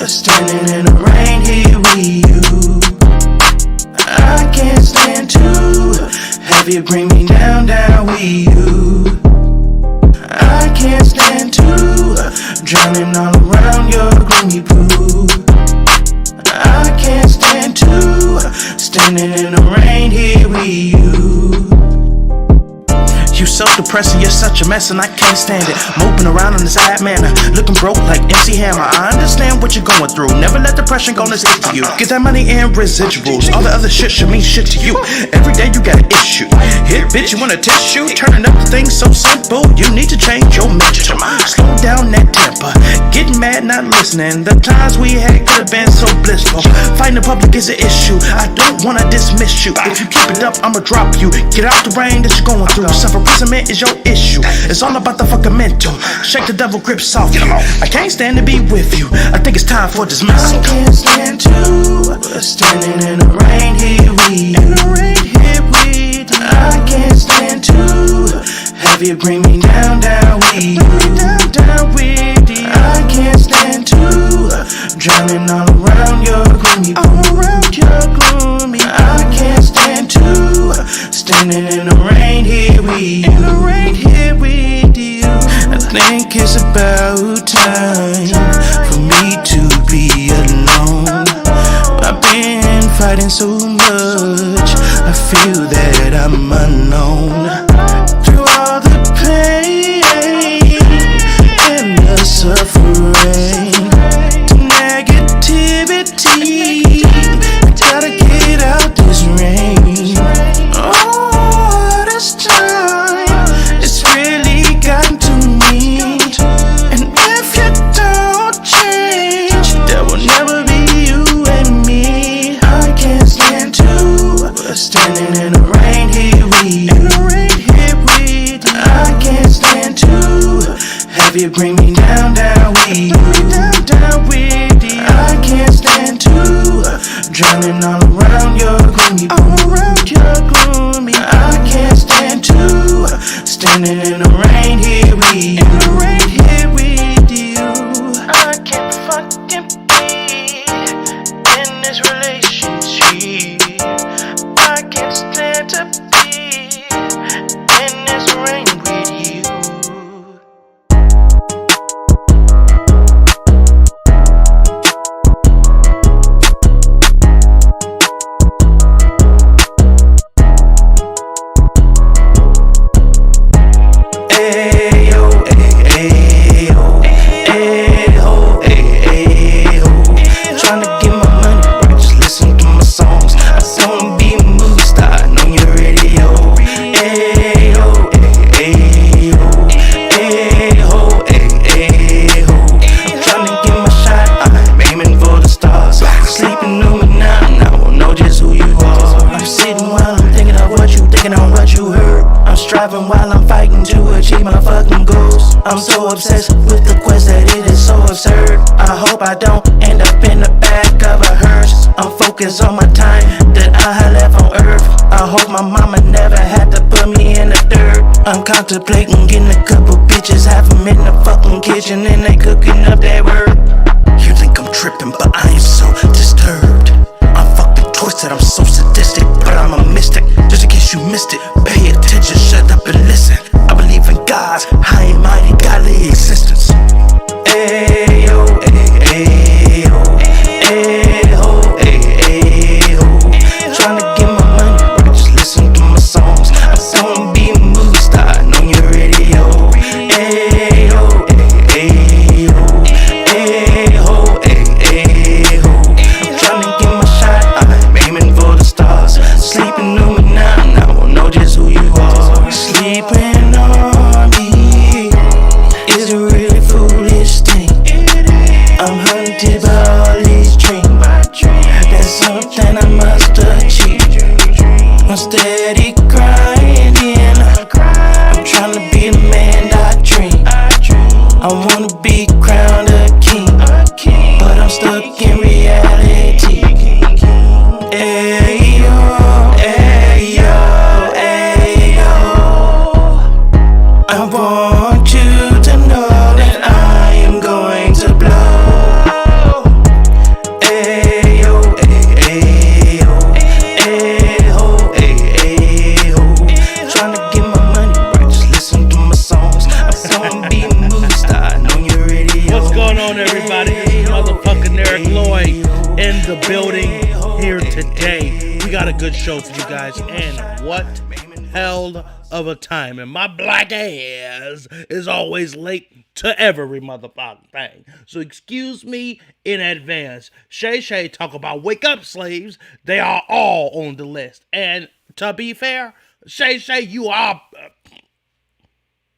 standing in the rain here with you. I can't stand to have you bring me down with you. I can't stand to drowning all around your gloomy pool. I can't stand to standing in the rain here with you. You so depressing, you're such a mess and I can't stand it. Moping around in a sad manner, looking broke like MC Hammer. I understand what you're going through, never let depression go and stick to you. Get that money and residuals, all the other shit should mean shit to you. Every day you got an issue. Hit bitch, you want a tissue? Turning up the things so simple, you need to change your mental. Slow down that temper, getting mad, not listening. The times we had could've been so blissful. Fighting the public is an issue, I don't wanna dismiss you. If you keep it up, I'ma drop you. Get out the rain that you're going through. Suffer imprisonment is your issue. It's all about the fucking mental. Shake the devil grips off you. I can't stand to be with you. I think it's time for dismissal. I can't stand to standing in the rain here with you. I can't stand to have you bring me down with you. I can't stand to drowning all around your gloomy pool. I can't stand to standing in the rain here with you. I think it's about time for me to be alone. I've been fighting so much, I feel that I'm unknown. Through all the pain and the suffering, the negativity, I gotta get out this rain. Oh, this time it's really gotten to me. And if you don't change, there will never be you and me. I can't stand to standing in the rain here with you. I can't stand to have you bring me down with you. I can't stand to drowning all around your gloomy pool. I can't stand to standing in the rain here with you. I can't fucking be in this relationship. I can't stand to be in this rain with you. While I'm fighting to achieve my fucking goals, I'm so obsessed with the quest that it is so absurd. I hope I don't end up in the back of a hearse. I'm focused on my time that I had left on earth. I hope my mama never had to put me in the dirt. I'm contemplating getting a couple bitches, have them in the fucking kitchen and they cooking up that word. You think I'm tripping, but I ain't so disturbed. I'm fucking twisted, I'm so sadistic, but I'm a mystic. Just in case you missed it, pay attention, shut up and listen. I believe in God's high and mighty godly existence. Ayo, ayo, ayo, ayo. Tryna get my money, but just listen to my songs. I'm gonna be a movie star on your radio. Ayo, ayo, ayo, ayo. I'm tryna get my shot, I'm aiming for the stars. Sleeping on me now I won't know just who you are. Sleeping on me is a really foolish thing. going on, everybody? It's motherfucking Eric Lloyd in the building here today. We got a good show for you guys, and what hell of a time. And my black ass is always late to every motherfucking thing. So excuse me in advance. Shay talk about wake up slaves. They are all on the list. And to be fair, Shay, you are...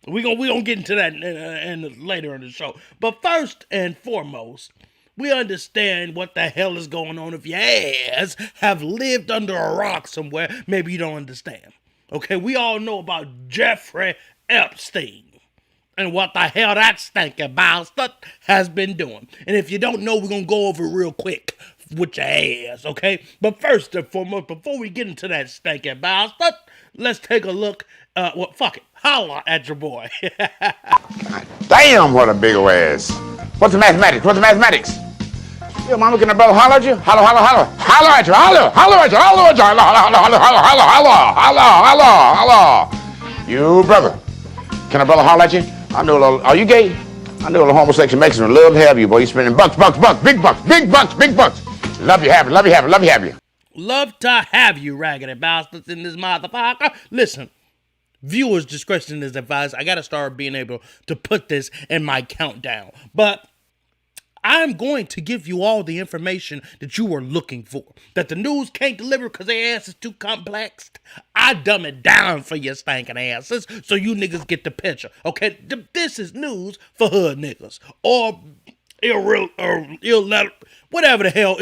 We gonna get into that in later in the show. But first and foremost, we understand what the hell is going on. If your ass have lived under a rock somewhere, maybe you don't understand. Okay, we all know about Jeffrey Epstein and what the hell that stinking bastard has been doing. And if you don't know, we're gonna go over it real quick with your ass, okay? But first and foremost, before we get into that stinking bastard, let's take a look. Well, fuck it. Holla at your boy. God damn, what a big old ass. What's the mathematics? Your mama, can a brother holler at you? Holler at you, holler. You, brother, can a brother holler at you? I know a little, are you gay? I know a little homosexual Mexican love to have you, boy. You spending bucks, big bucks. Love you, have you. Love to have you, raggedy bastards in this motherfucker. Listen. Viewers' discretion is advised. I gotta start being able to put this in my countdown. But I'm going to give you all the information that you were looking for. That the news can't deliver because their ass is too complex. I dumb it down for your stinking asses so you niggas get the picture. Okay, this is news for hood niggas. Or whatever the hell,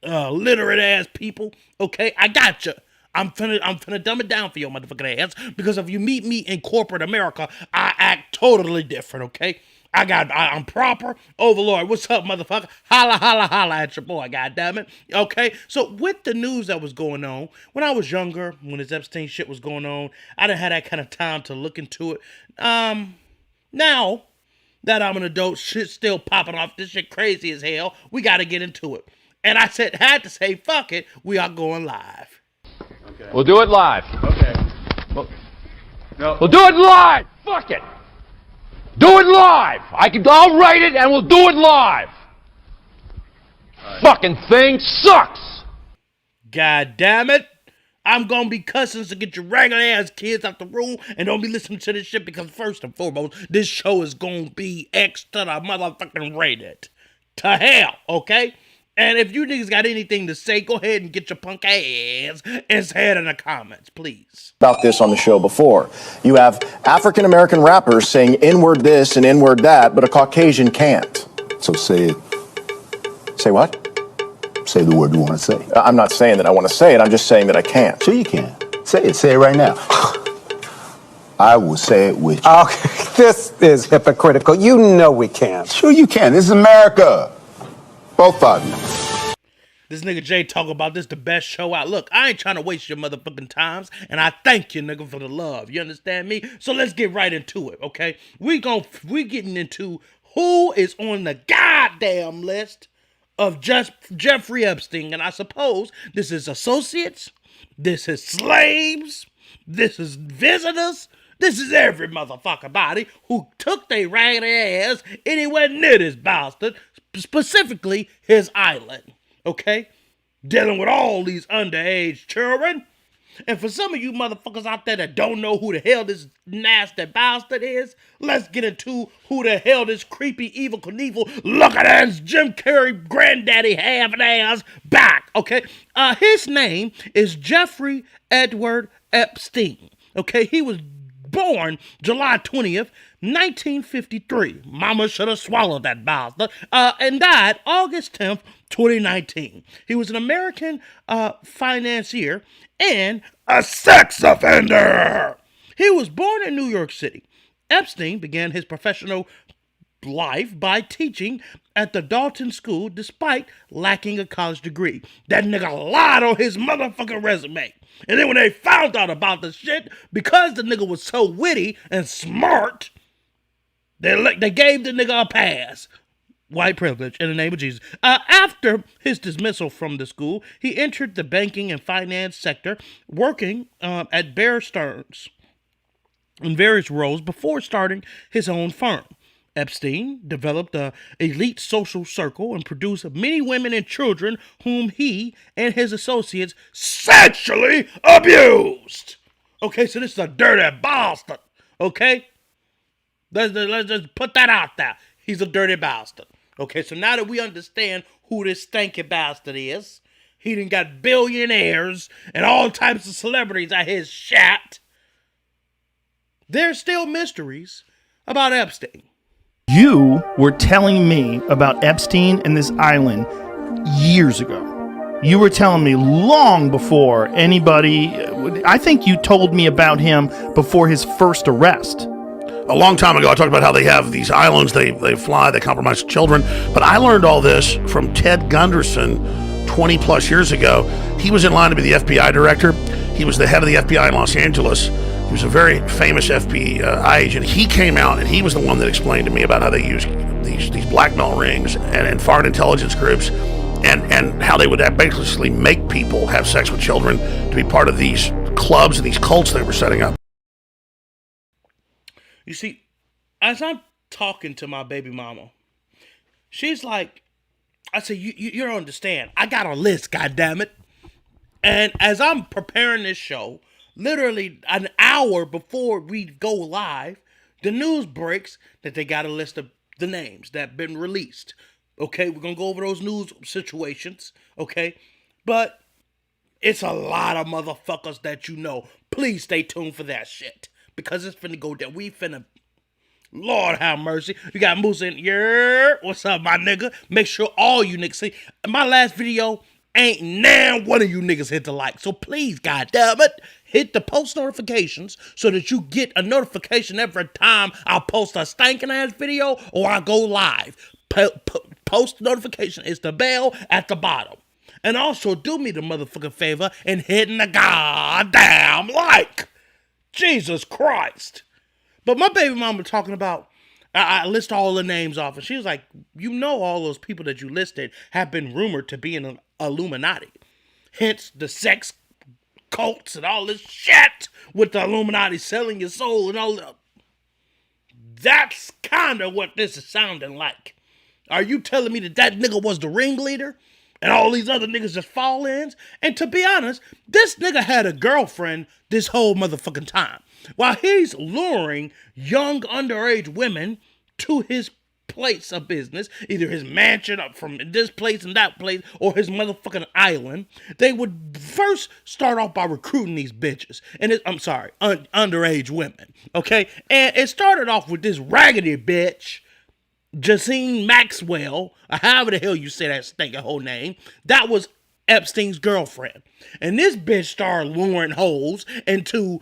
illiterate ass people. Okay, I got you. I'm finna dumb it down for your motherfucking ass because if you meet me in corporate America, I act totally different, okay? I'm proper. Overlord, what's up, motherfucker? Holla at your boy, goddammit. Okay, so with the news that was going on, when I was younger, when this Epstein shit was going on, I didn't have that kind of time to look into it. Now that I'm an adult, shit's still popping off. This shit crazy as hell. We gotta get into it. And I had to say, fuck it, we are going live. Okay. We'll do it live. Okay. We'll do it live. Fuck it. Do it live. I'll write it and we'll do it live. Right. Fucking thing sucks. God damn it. I'm gonna be cussing to get your regular ass kids out the room and don't be listening to this shit because first and foremost, this show is gonna be X to the motherfucking rated. To hell, okay? And if you niggas got anything to say, go ahead and get your punk ass and say it in the comments, please. About this on the show before. You have African-American rappers saying N-word this and N-word that, but a Caucasian can't. So say it. Say what? Say the word you want to say. I'm not saying that I want to say it, I'm just saying that I can't. Sure you can. Say it right now. I will say it with you. Okay, this is hypocritical. You know we can't. Sure you can. This is America. Both of you. This nigga Jay talk about this the best show out. Look, I ain't trying to waste your motherfucking times, and I thank you, nigga, for the love. You understand me? So let's get right into it, okay? We getting into who is on the goddamn list of just Jeffrey Epstein, and I suppose this is associates, this is slaves, this is visitors, this is every motherfucking body who took their raggedy ass anywhere near this bastard, specifically his island, okay? Dealing with all these underage children. And for some of you motherfuckers out there that don't know who the hell this nasty bastard is, let's get into who the hell this creepy, evil, Knievel, look-at-ass Jim Carrey granddaddy half-an-ass back, okay? His name is Jeffrey Edward Epstein, okay? He was born July 20th, 1953. Mama should have swallowed that bastard. And died August 10th, 2019. He was an American financier and a sex offender. He was born in New York City. Epstein began his professional life by teaching at the Dalton School despite lacking a college degree. That nigga lied on his motherfucking resume. And then when they found out about the shit, because the nigga was so witty and smart, they gave the nigga a pass. White privilege in the name of Jesus. After his dismissal from the school, he entered the banking and finance sector, working at Bear Stearns in various roles before starting his own firm. Epstein developed an elite social circle and produced many women and children whom he and his associates sexually abused. Okay, so this is a dirty bastard. Okay? Let's just put that out there. He's a dirty bastard. Okay, so now that we understand who this stanky bastard is, he done got billionaires and all types of celebrities at his shit. There's still mysteries about Epstein. You were telling me about Epstein and this island years ago. You were telling me long before anybody, I think you told me about him before his first arrest. A long time ago, I talked about how they have these islands, they fly, they compromise children. But I learned all this from Ted Gunderson 20 plus years ago. He was in line to be the FBI director. He was the head of the FBI in Los Angeles. He was a very famous FBI agent. He came out and he was the one that explained to me about how they use these blackmail rings and foreign intelligence groups and how they would basically make people have sex with children to be part of these clubs and these cults they were setting up. You see, as I'm talking to my baby mama, she's like, I say, you don't understand. I got a list, goddammit. And as I'm preparing this show, literally an hour before we go live, the news breaks that they got a list of the names that have been released. Okay, we're going to go over those news situations, okay? But it's a lot of motherfuckers that you know. Please stay tuned for that shit. Because it's finna go down. We finna... Lord have mercy. You got Moose in here. What's up, my nigga? Make sure all you niggas see. My last video... ain't now one of you niggas hit the like. So please, goddammit, hit the post notifications so that you get a notification every time I post a stankin' ass video or I go live. Post notification is the bell at the bottom. And also do me the motherfucking favor and hitting the goddamn like. Jesus Christ. But my baby mama talking about, I list all the names off, and she was like, you know all those people that you listed have been rumored to be in an Illuminati. Hence the sex cults and all this shit with the Illuminati selling your soul and all that. That's kind of what this is sounding like. Are you telling me that nigga was the ringleader and all these other niggas just fall in? And to be honest, this nigga had a girlfriend this whole motherfucking time. While he's luring young underage women to his place of business, either his mansion up from this place and that place, or his motherfucking island, they would first start off by recruiting these bitches. And underage women. Okay? And it started off with this raggedy bitch, Jacine Maxwell, or however the hell you say that stinking whole name. That was Epstein's girlfriend. And this bitch started luring hoes into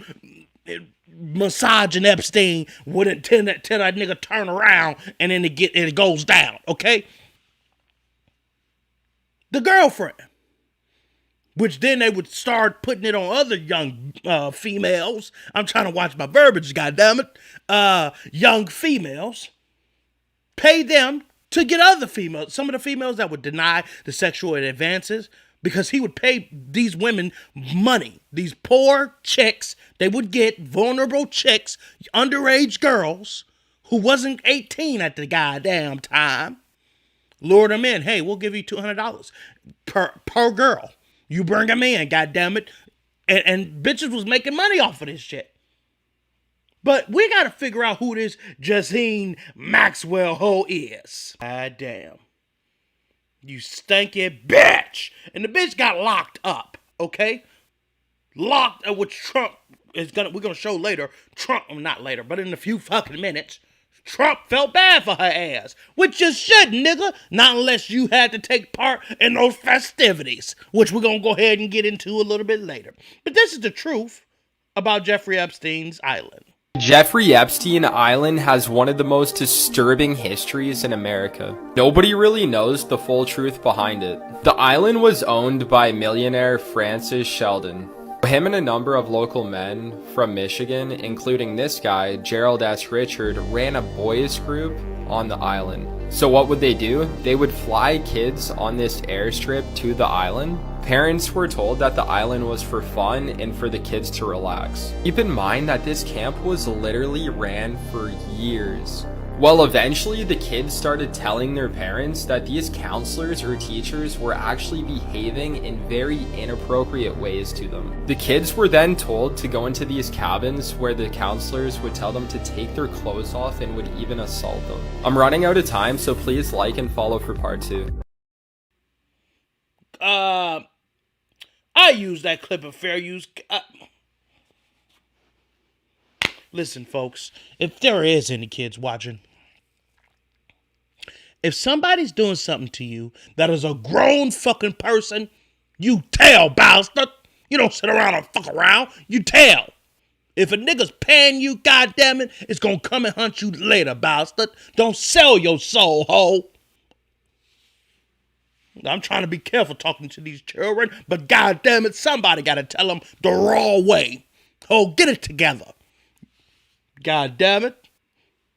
massaging Epstein wouldn't tell that nigga turn around and then it goes down, okay? The girlfriend. Which then they would start putting it on other young females. I'm trying to watch my verbiage, goddammit. Young females. Pay them to get other females. Some of the females that would deny the sexual advances, because he would pay these women money. These poor chicks, they would get vulnerable chicks, underage girls who wasn't 18 at the goddamn time. Lure them in. Hey, we'll give you $200 per girl. You bring them in, goddammit. And bitches was making money off of this shit. But we got to figure out who this Jacine Maxwell hoe is. God damn. You stinky bitch. And the bitch got locked up, okay? Locked up, which Trump we're gonna show later. Trump, not later, but in a few fucking minutes, Trump felt bad for her ass. Which you shouldn't, nigga. Not unless you had to take part in those festivities, which we're gonna go ahead and get into a little bit later. But this is the truth about Jeffrey Epstein's island. Jeffrey Epstein Island has one of the most disturbing histories in America. Nobody really knows the full truth behind it. The island was owned by millionaire Francis Sheldon. Him and a number of local men from Michigan, including this guy, Gerald S. Richard, ran a boys group on the island. So what would they do? They would fly kids on this airstrip to the island. Parents were told that the island was for fun and for the kids to relax. Keep in mind that this camp was literally ran for years. Well, eventually the kids started telling their parents that these counselors or teachers were actually behaving in very inappropriate ways to them. The kids were then told to go into these cabins where the counselors would tell them to take their clothes off and would even assault them. I'm running out of time, so please like and follow for part 2. I use that clip of fair use. Listen, folks, if there is any kids watching, if somebody's doing something to you that is a grown fucking person, you tell, bastard. You don't sit around and fuck around. You tell. If a nigga's paying you, goddammit, it's gonna come and hunt you later, bastard. Don't sell your soul, ho. I'm trying to be careful talking to these children, but goddammit, somebody gotta tell them the raw way. Oh, get it together. Goddammit.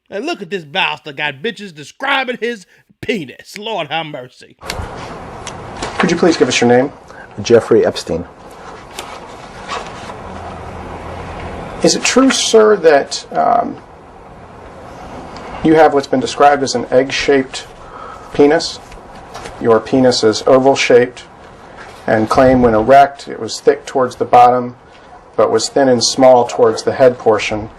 And look at this bastard got bitches describing his penis. Lord have mercy. Could you please give us your name? Jeffrey Epstein. Is it true, sir, that you have what's been described as an egg-shaped penis? Your penis is oval-shaped and claim when erect it was thick towards the bottom but was thin and small towards the head portion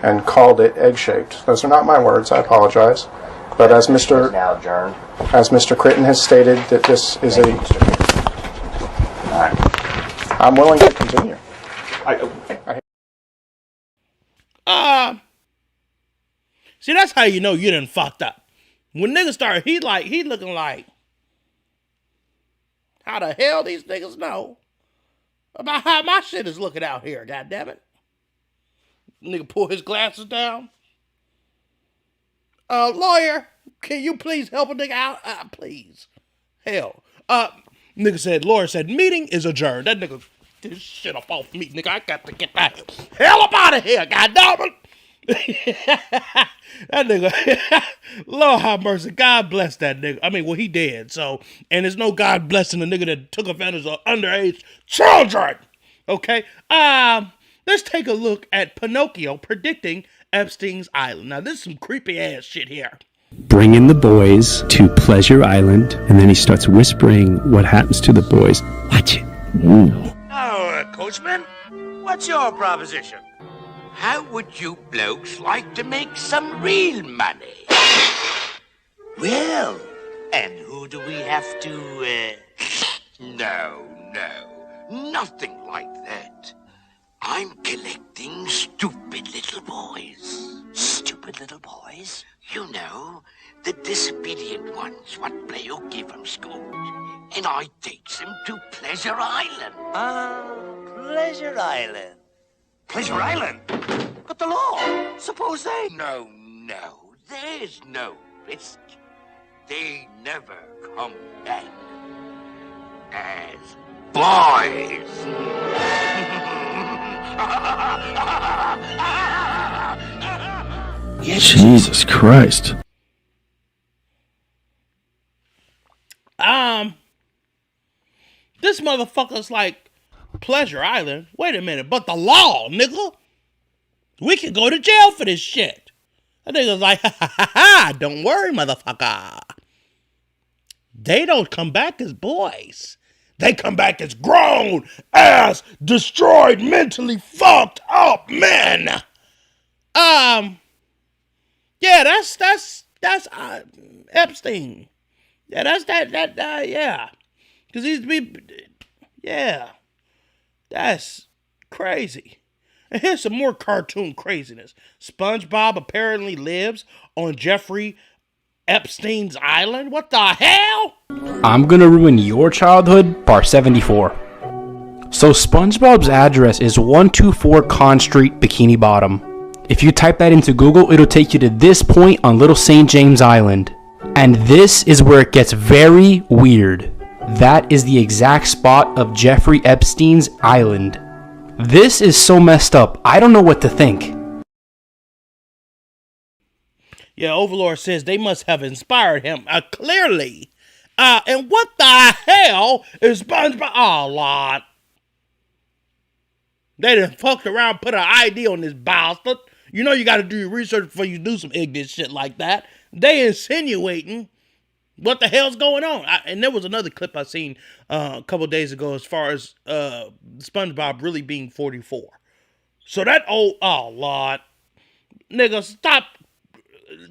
and called it egg-shaped. Those are not my words, I apologize. But as Mr. Critton has stated, that this is a... I'm willing to continue. See, that's how you know you done fucked up. When niggas start, he looking like, how the hell these niggas know about how my shit is looking out here, goddammit? Nigga pull his glasses down. Lawyer, can you please help a nigga out? Please. Hell. Lawyer said, meeting is adjourned. That nigga, this shit up off me, nigga. I got to get that hell up out of here, goddammit. That nigga, Lord have mercy. God bless that nigga. I mean, well, he dead, so, and there's no God blessing the nigga that took advantage of underage children. Okay? Let's take a look at Pinocchio predicting Epstein's Island. Now, this is some creepy ass shit here. Bring in the boys to Pleasure Island, and then he starts whispering what happens to the boys. Watch it. Now, Coachman, what's your proposition? How would you blokes like to make some real money? Well, and who do we have to, No, nothing like that. I'm collecting stupid little boys. Stupid little boys? You know, the disobedient ones what play hooky from school. And I takes them to Pleasure Island. Pleasure Island. Pleasure Island? But the law, suppose they... No, there's no risk. They never come back as boys. Jesus Christ. This motherfucker's like, Pleasure Island? Wait a minute, but the law, nigga? We can go to jail for this shit. That nigga's like, don't worry, motherfucker. They don't come back as boys. They come back as grown ass, destroyed, mentally fucked up men. Yeah, that's Epstein. Yeah, that's yeah. Because yeah. That's crazy. And here's some more cartoon craziness. SpongeBob apparently lives on Jeffrey Epstein's island? What the hell? I'm gonna ruin your childhood, part 74. So SpongeBob's address is 124 Con Street, Bikini Bottom. If you type that into Google, it'll take you to this point on Little St. James Island. And this is where it gets very weird. That is the exact spot of Jeffrey Epstein's island. This is so messed up, I don't know what to think. Yeah, Overlord says they must have inspired him, clearly. And what the hell is SpongeBob? Oh, Lord. They done fucked around, put an ID on this bastard. You know you got to do your research before you do some ignorant shit like that. They insinuating what the hell's going on. And there was another clip I seen a couple days ago as far as SpongeBob really being 44. So that oh Lord, nigga, stop.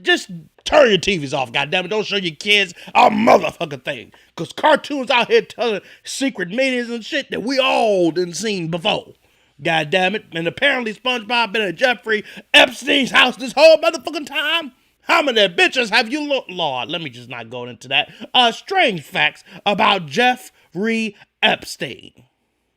Just turn your TVs off, goddammit. Don't show your kids a motherfucking thing. Because cartoons out here telling secret meanings and shit that we all done seen before. Goddammit. And apparently SpongeBob been at Jeffrey Epstein's house this whole motherfucking time. How many bitches have you Lord, let me just not go into that. Strange facts about Jeffrey Epstein.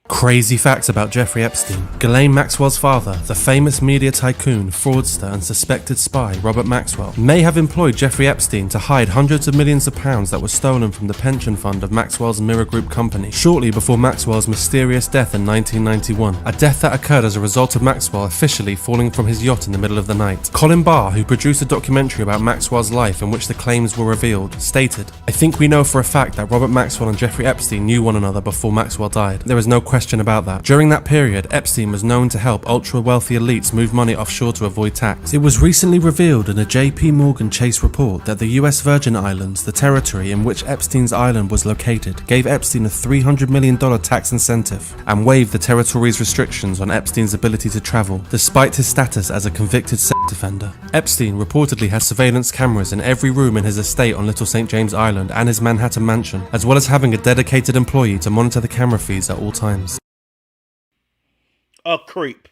Crazy facts about Jeffrey Epstein. Ghislaine Maxwell's father, the famous media tycoon, fraudster, and suspected spy Robert Maxwell, may have employed Jeffrey Epstein to hide hundreds of millions of pounds that were stolen from the pension fund of Maxwell's Mirror Group company shortly before Maxwell's mysterious death in 1991, a death that occurred as a result of Maxwell officially falling from his yacht in the middle of the night. Colin Barr, who produced a documentary about Maxwell's life in which the claims were revealed, stated, "I think we know for a fact that Robert Maxwell and Jeffrey Epstein knew one another before Maxwell died. There is no question about that. During that period, Epstein was known to help ultra-wealthy elites move money offshore to avoid tax. It was recently revealed in a JP Morgan Chase report that the US Virgin Islands, the territory in which Epstein's island was located, gave Epstein a $300 million tax incentive and waived the territory's restrictions on Epstein's ability to travel, despite his status as a convicted sex offender. Epstein reportedly has surveillance cameras in every room in his estate on Little St. James Island and his Manhattan mansion, as well as having a dedicated employee to monitor the camera feeds at all times." A creep.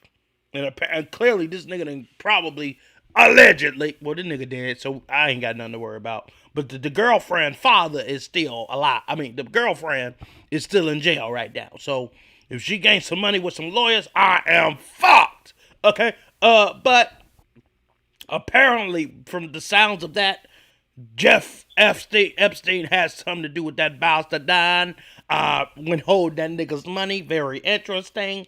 And clearly this nigga done probably, allegedly, well, this nigga dead, so I ain't got nothing to worry about. But the girlfriend father is still alive. I mean, the girlfriend is still in jail right now. So if she gains some money with some lawyers, I am fucked. Okay? But apparently, from the sounds of that, Jeff Epstein has something to do with that bastard dying. When holding that nigga's money. Very interesting.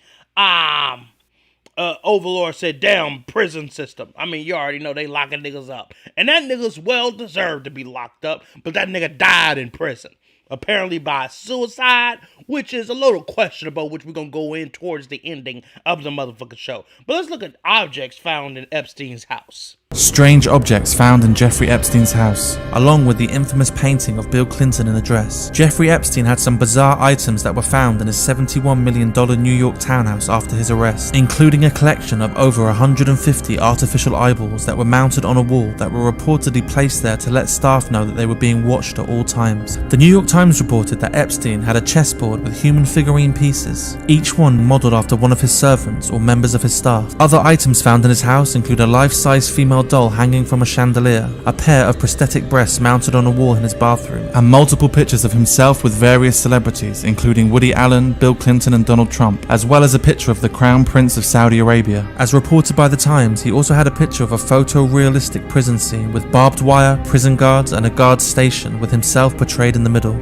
Overlord said, damn prison system. I mean, you already know they locking niggas up. And that nigga's well deserved to be locked up, but that nigga died in prison. Apparently by suicide, which is a little questionable, which we're going to go in towards the ending of the motherfucking show. But let's look at objects found in Epstein's house. Strange objects found in Jeffrey Epstein's house, along with the infamous painting of Bill Clinton in a dress. Jeffrey Epstein had some bizarre items that were found in his $71 million New York townhouse after his arrest, including a collection of over 150 artificial eyeballs that were mounted on a wall that were reportedly placed there to let staff know that they were being watched at all times. The New York Times reported that Epstein had a chessboard with human figurine pieces, each one modelled after one of his servants or members of his staff. Other items found in his house include a life-size female doll hanging from a chandelier, a pair of prosthetic breasts mounted on a wall in his bathroom, and multiple pictures of himself with various celebrities, including Woody Allen, Bill Clinton, and Donald Trump, as well as a picture of the Crown Prince of Saudi Arabia. As reported by the Times, he also had a picture of a photorealistic prison scene with barbed wire, prison guards, and a guard station with himself portrayed in the middle.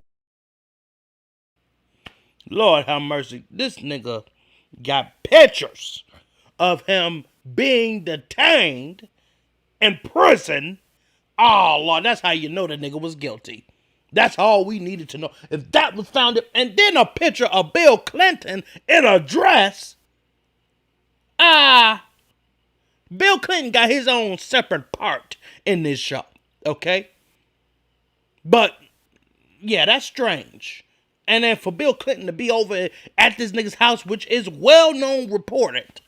Lord have mercy. This nigga got pictures of him being detained in prison. Oh, Lord, that's how you know the nigga was guilty. That's all we needed to know. If that was found, and then a picture of Bill Clinton in a dress. Bill Clinton got his own separate part in this show, okay? But, yeah, that's strange. And then for Bill Clinton to be over at this nigga's house, which is well-known reported,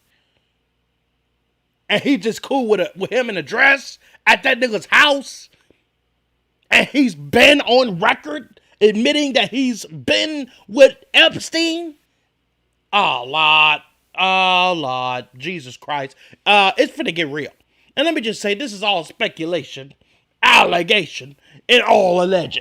and he just cool with him in a dress at that nigga's house, and he's been on record admitting that he's been with Epstein. Oh, Lord, Jesus Christ. It's finna get real. And let me just say, this is all speculation, allegation, and all alleged.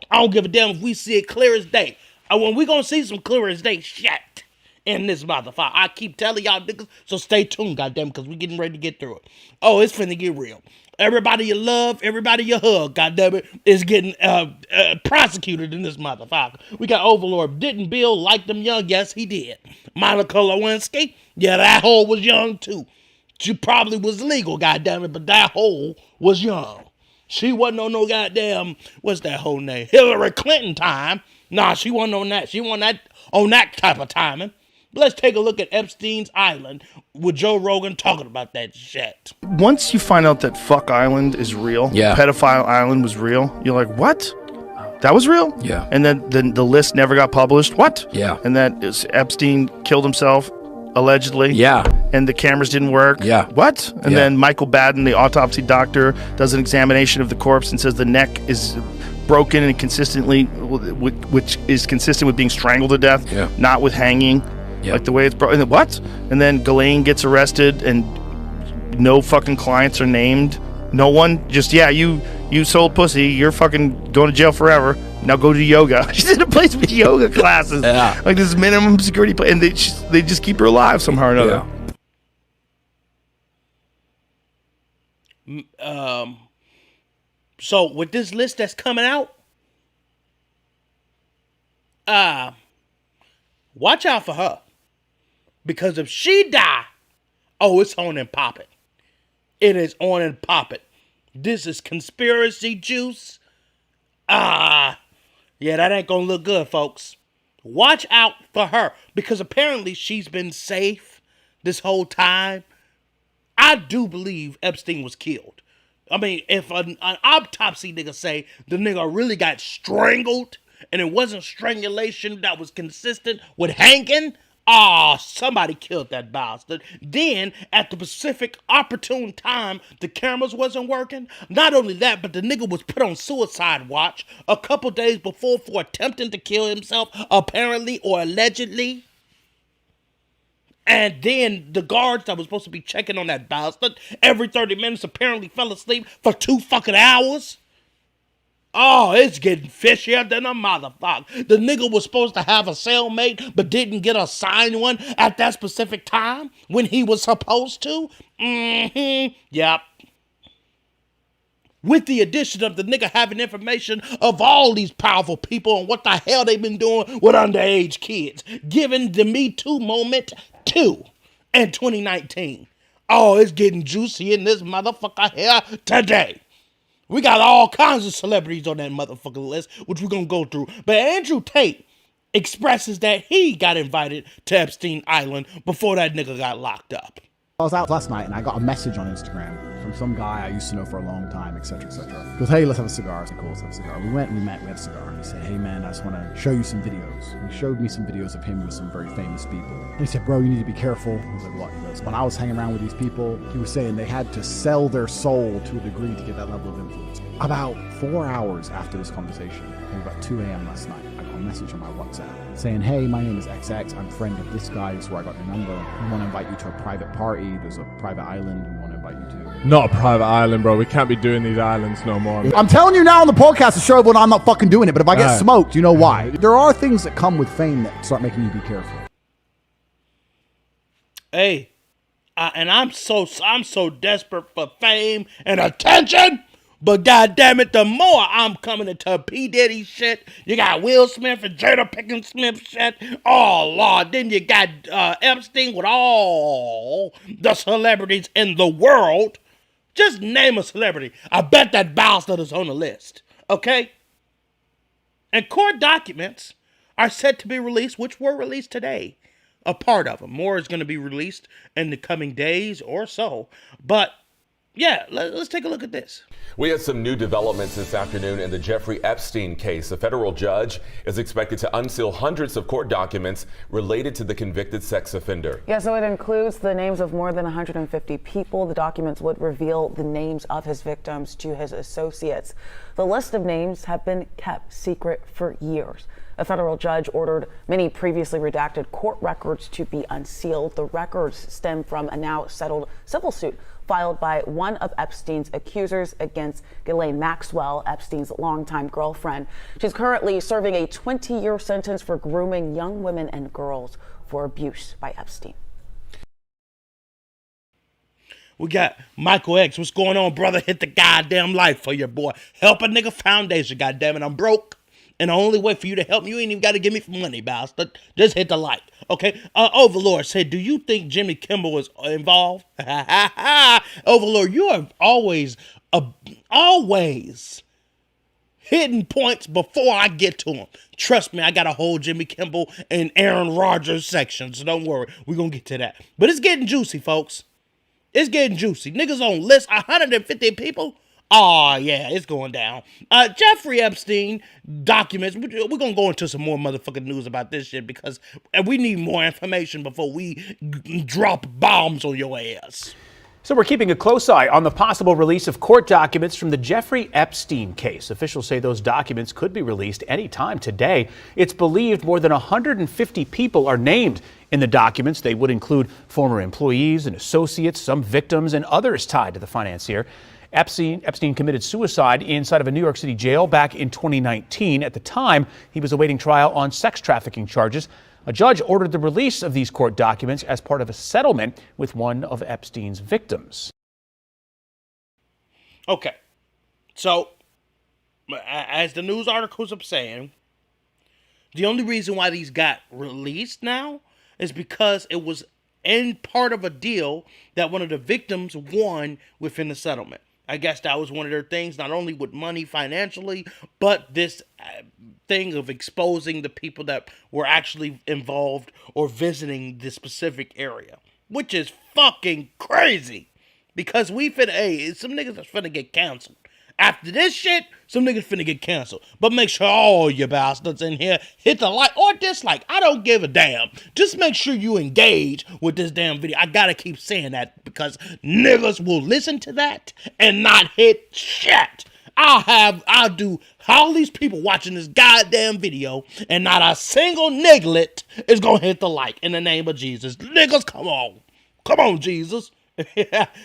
I don't give a damn if we see it clear as day. When we gonna see some clear as day shit in this motherfucker. I keep telling y'all niggas, so stay tuned, goddamn, because we getting ready to get through it. Oh, it's finna get real. Everybody you love, everybody you hug, goddammit, is getting prosecuted in this motherfucker. We got Overlord. Didn't Bill like them young? Yes, he did. Monica Lewinsky, yeah, that hoe was young too. She probably was legal, goddammit, but that hoe was young. She wasn't on no goddamn, what's that whole name? Hillary Clinton time. Nah, she wasn't on that. She wasn't on that type of timing. But let's take a look at Epstein's Island with Joe Rogan talking about that shit. Once you find out that Fuck Island is real, Pedophile Island was real, you're like, what? That was real? Yeah. And then the list never got published? What? Yeah. And that Epstein killed himself, allegedly? Yeah. And the cameras didn't work? Yeah. What? And then Michael Baden, the autopsy doctor, does an examination of the corpse and says the neck is broken and which is consistent with being strangled to death, not with hanging, like the way it's broken. What? And then Ghislaine gets arrested and no fucking clients are named. No one, just, you sold pussy, you're fucking going to jail forever. Now go to yoga. She's in a place with yoga classes. Like this minimum security place. And they just keep her alive somehow or another. So with this list that's coming out, watch out for her. Because if she die, it's on and popping. It is on and popping. This is conspiracy juice. That ain't gonna look good, folks. Watch out for her. Because apparently she's been safe this whole time. I do believe Epstein was killed. I mean, if an autopsy nigga say the nigga really got strangled and it wasn't strangulation that was consistent with hanging, somebody killed that bastard. Then, at the specific opportune time, the cameras wasn't working. Not only that, but the nigga was put on suicide watch a couple days before for attempting to kill himself, apparently or allegedly. And then the guards that was supposed to be checking on that bastard every 30 minutes apparently fell asleep for 2 fucking hours. It's getting fishier than a motherfucker. The nigga was supposed to have a cellmate but didn't get assigned one at that specific time when he was supposed to. Yep. With the addition of the nigga having information of all these powerful people and what the hell they've been doing with underage kids. Given the Me Too moment too in 2019. It's getting juicy in this motherfucker here today. We got all kinds of celebrities on that motherfucking list, which we're going to go through. But Andrew Tate expresses that he got invited to Epstein Island before that nigga got locked up. I was out last night and I got a message on Instagram from some guy I used to know for a long time, etc., etc. He goes, hey, let's have a cigar. I said, cool, let's have a cigar. We met, we had a cigar. And he said, hey man, I just want to show you some videos. And he showed me some videos of him with some very famous people. And he said, bro, you need to be careful. I was like, what? He goes, when I was hanging around with these people, he was saying they had to sell their soul to a degree to get that level of influence. About 4 hours after this conversation, about 2 a.m. last night, I got a message on my WhatsApp saying, hey, my name is XX. I'm a friend of this guy. This is where I got your number. We want to invite you to a private party. There's a private island we want to invite you to. Not a private island, bro. We can't be doing these islands no more. I'm telling you now on the podcast to show everyone I'm not fucking doing it, but if I get smoked, you know why. There are things that come with fame that start making you be careful. Hey, and I'm so desperate for fame and attention. But goddamn it, the more I'm coming into P. Diddy shit, you got Will Smith and Jada Pinkett Smith shit. Oh Lord, then you got Epstein with all the celebrities in the world. Just name a celebrity. I bet that bastard is on the list. Okay? And court documents are set to be released, which were released today. A part of them. More is going to be released in the coming days or so. But yeah, let's take a look at this. We had some new developments this afternoon in the Jeffrey Epstein case. A federal judge is expected to unseal hundreds of court documents related to the convicted sex offender. Yeah, so it includes the names of more than 150 people. The documents would reveal the names of his victims to his associates. The list of names have been kept secret for years. A federal judge ordered many previously redacted court records to be unsealed. The records stem from a now settled civil suit filed by one of Epstein's accusers against Ghislaine Maxwell, Epstein's longtime girlfriend. She's currently serving a 20-year sentence for grooming young women and girls for abuse by Epstein. We got Michael X. What's going on, brother? Hit the goddamn light for your boy. Help a nigga foundation, goddammit. I'm broke. And the only way for you to help me, you ain't even got to give me money, bastard. Just hit the like, okay? Overlord said, do you think Jimmy Kimmel was involved? Overlord, you have always hidden points before I get to them. Trust me, I got a whole Jimmy Kimmel and Aaron Rodgers section, so don't worry. We're going to get to that. But it's getting juicy, folks. It's getting juicy. Niggas on list 150 people. Oh, yeah, it's going down. Jeffrey Epstein documents. We're going to go into some more motherfucking news about this shit because we need more information before we drop bombs on your ass. So we're keeping a close eye on the possible release of court documents from the Jeffrey Epstein case. Officials say those documents could be released any time today. It's believed more than 150 people are named in the documents. They would include former employees and associates, some victims, and others tied to the financier. Epstein committed suicide inside of a New York City jail back in 2019. At the time, he was awaiting trial on sex trafficking charges. A judge ordered the release of these court documents as part of a settlement with one of Epstein's victims. Okay, so as the news articles are saying, the only reason why these got released now is because it was in part of a deal that one of the victims won within the settlement. I guess that was one of their things, not only with money financially, but this thing of exposing the people that were actually involved or visiting this specific area, which is fucking crazy. Because some niggas are finna get canceled. After this shit, some niggas finna get canceled. But make sure all you bastards in here hit the like or dislike. I don't give a damn. Just make sure you engage with this damn video. I gotta keep saying that because niggas will listen to that and not hit shit. I'll do all these people watching this goddamn video and not a single niglet is gonna hit the like in the name of Jesus. Niggas, come on. Come on, Jesus.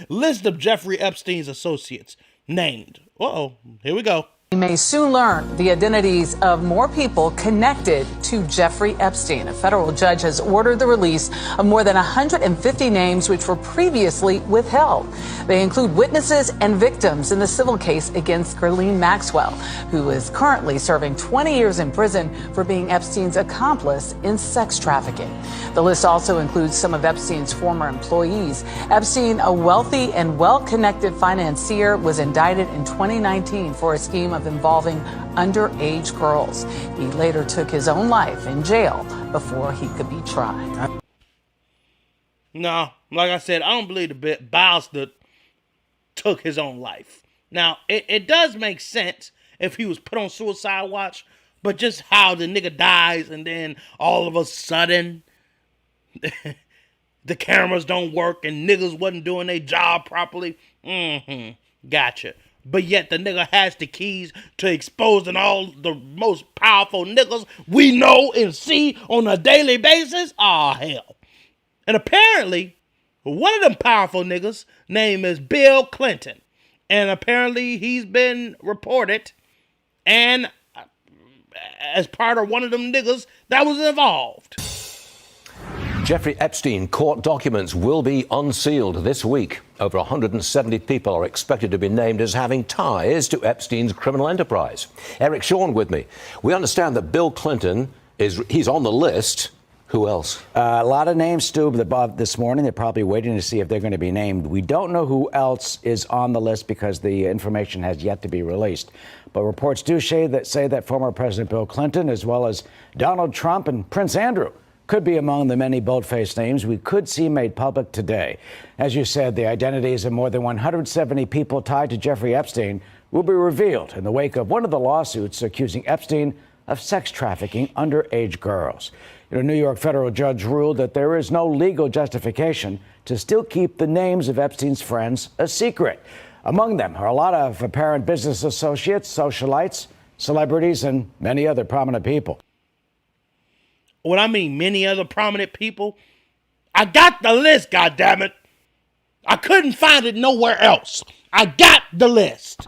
List of Jeffrey Epstein's associates named. Uh-oh, here we go. We may soon learn the identities of more people connected to Jeffrey Epstein. A federal judge has ordered the release of more than 150 names which were previously withheld. They include witnesses and victims in the civil case against Ghislaine Maxwell, who is currently serving 20 years in prison for being Epstein's accomplice in sex trafficking. The list also includes some of Epstein's former employees. Epstein, a wealthy and well-connected financier, was indicted in 2019 for a scheme of involving underage girls. He later took his own life in jail before he could be tried. No, like I said, I don't believe the bastard took his own life. Now, it does make sense if he was put on suicide watch, but just how the nigga dies and then all of a sudden the cameras don't work and niggas wasn't doing their job properly. Gotcha. But yet the nigga has the keys to exposing all the most powerful niggas we know and see on a daily basis? Aw, hell. And apparently, one of them powerful niggas' name is Bill Clinton. And apparently he's been reported and as part of one of them niggas that was involved. Jeffrey Epstein court documents will be unsealed this week. Over 170 people are expected to be named as having ties to Epstein's criminal enterprise. Eric Shawn with me. We understand that Bill Clinton he's on the list. Who else? A lot of names, Stu, this morning. They're probably waiting to see if they're going to be named. We don't know who else is on the list because the information has yet to be released. But reports do say that former President Bill Clinton, as well as Donald Trump and Prince Andrew, could be among the many bold-faced names we could see made public today. As you said, the identities of more than 170 people tied to Jeffrey Epstein will be revealed in the wake of one of the lawsuits accusing Epstein of sex trafficking underage girls. A New York federal judge ruled that there is no legal justification to still keep the names of Epstein's friends a secret. Among them are a lot of apparent business associates, socialites, celebrities, and many other prominent people. What I mean, many other prominent people? I got the list, goddammit. I couldn't find it nowhere else. I got the list.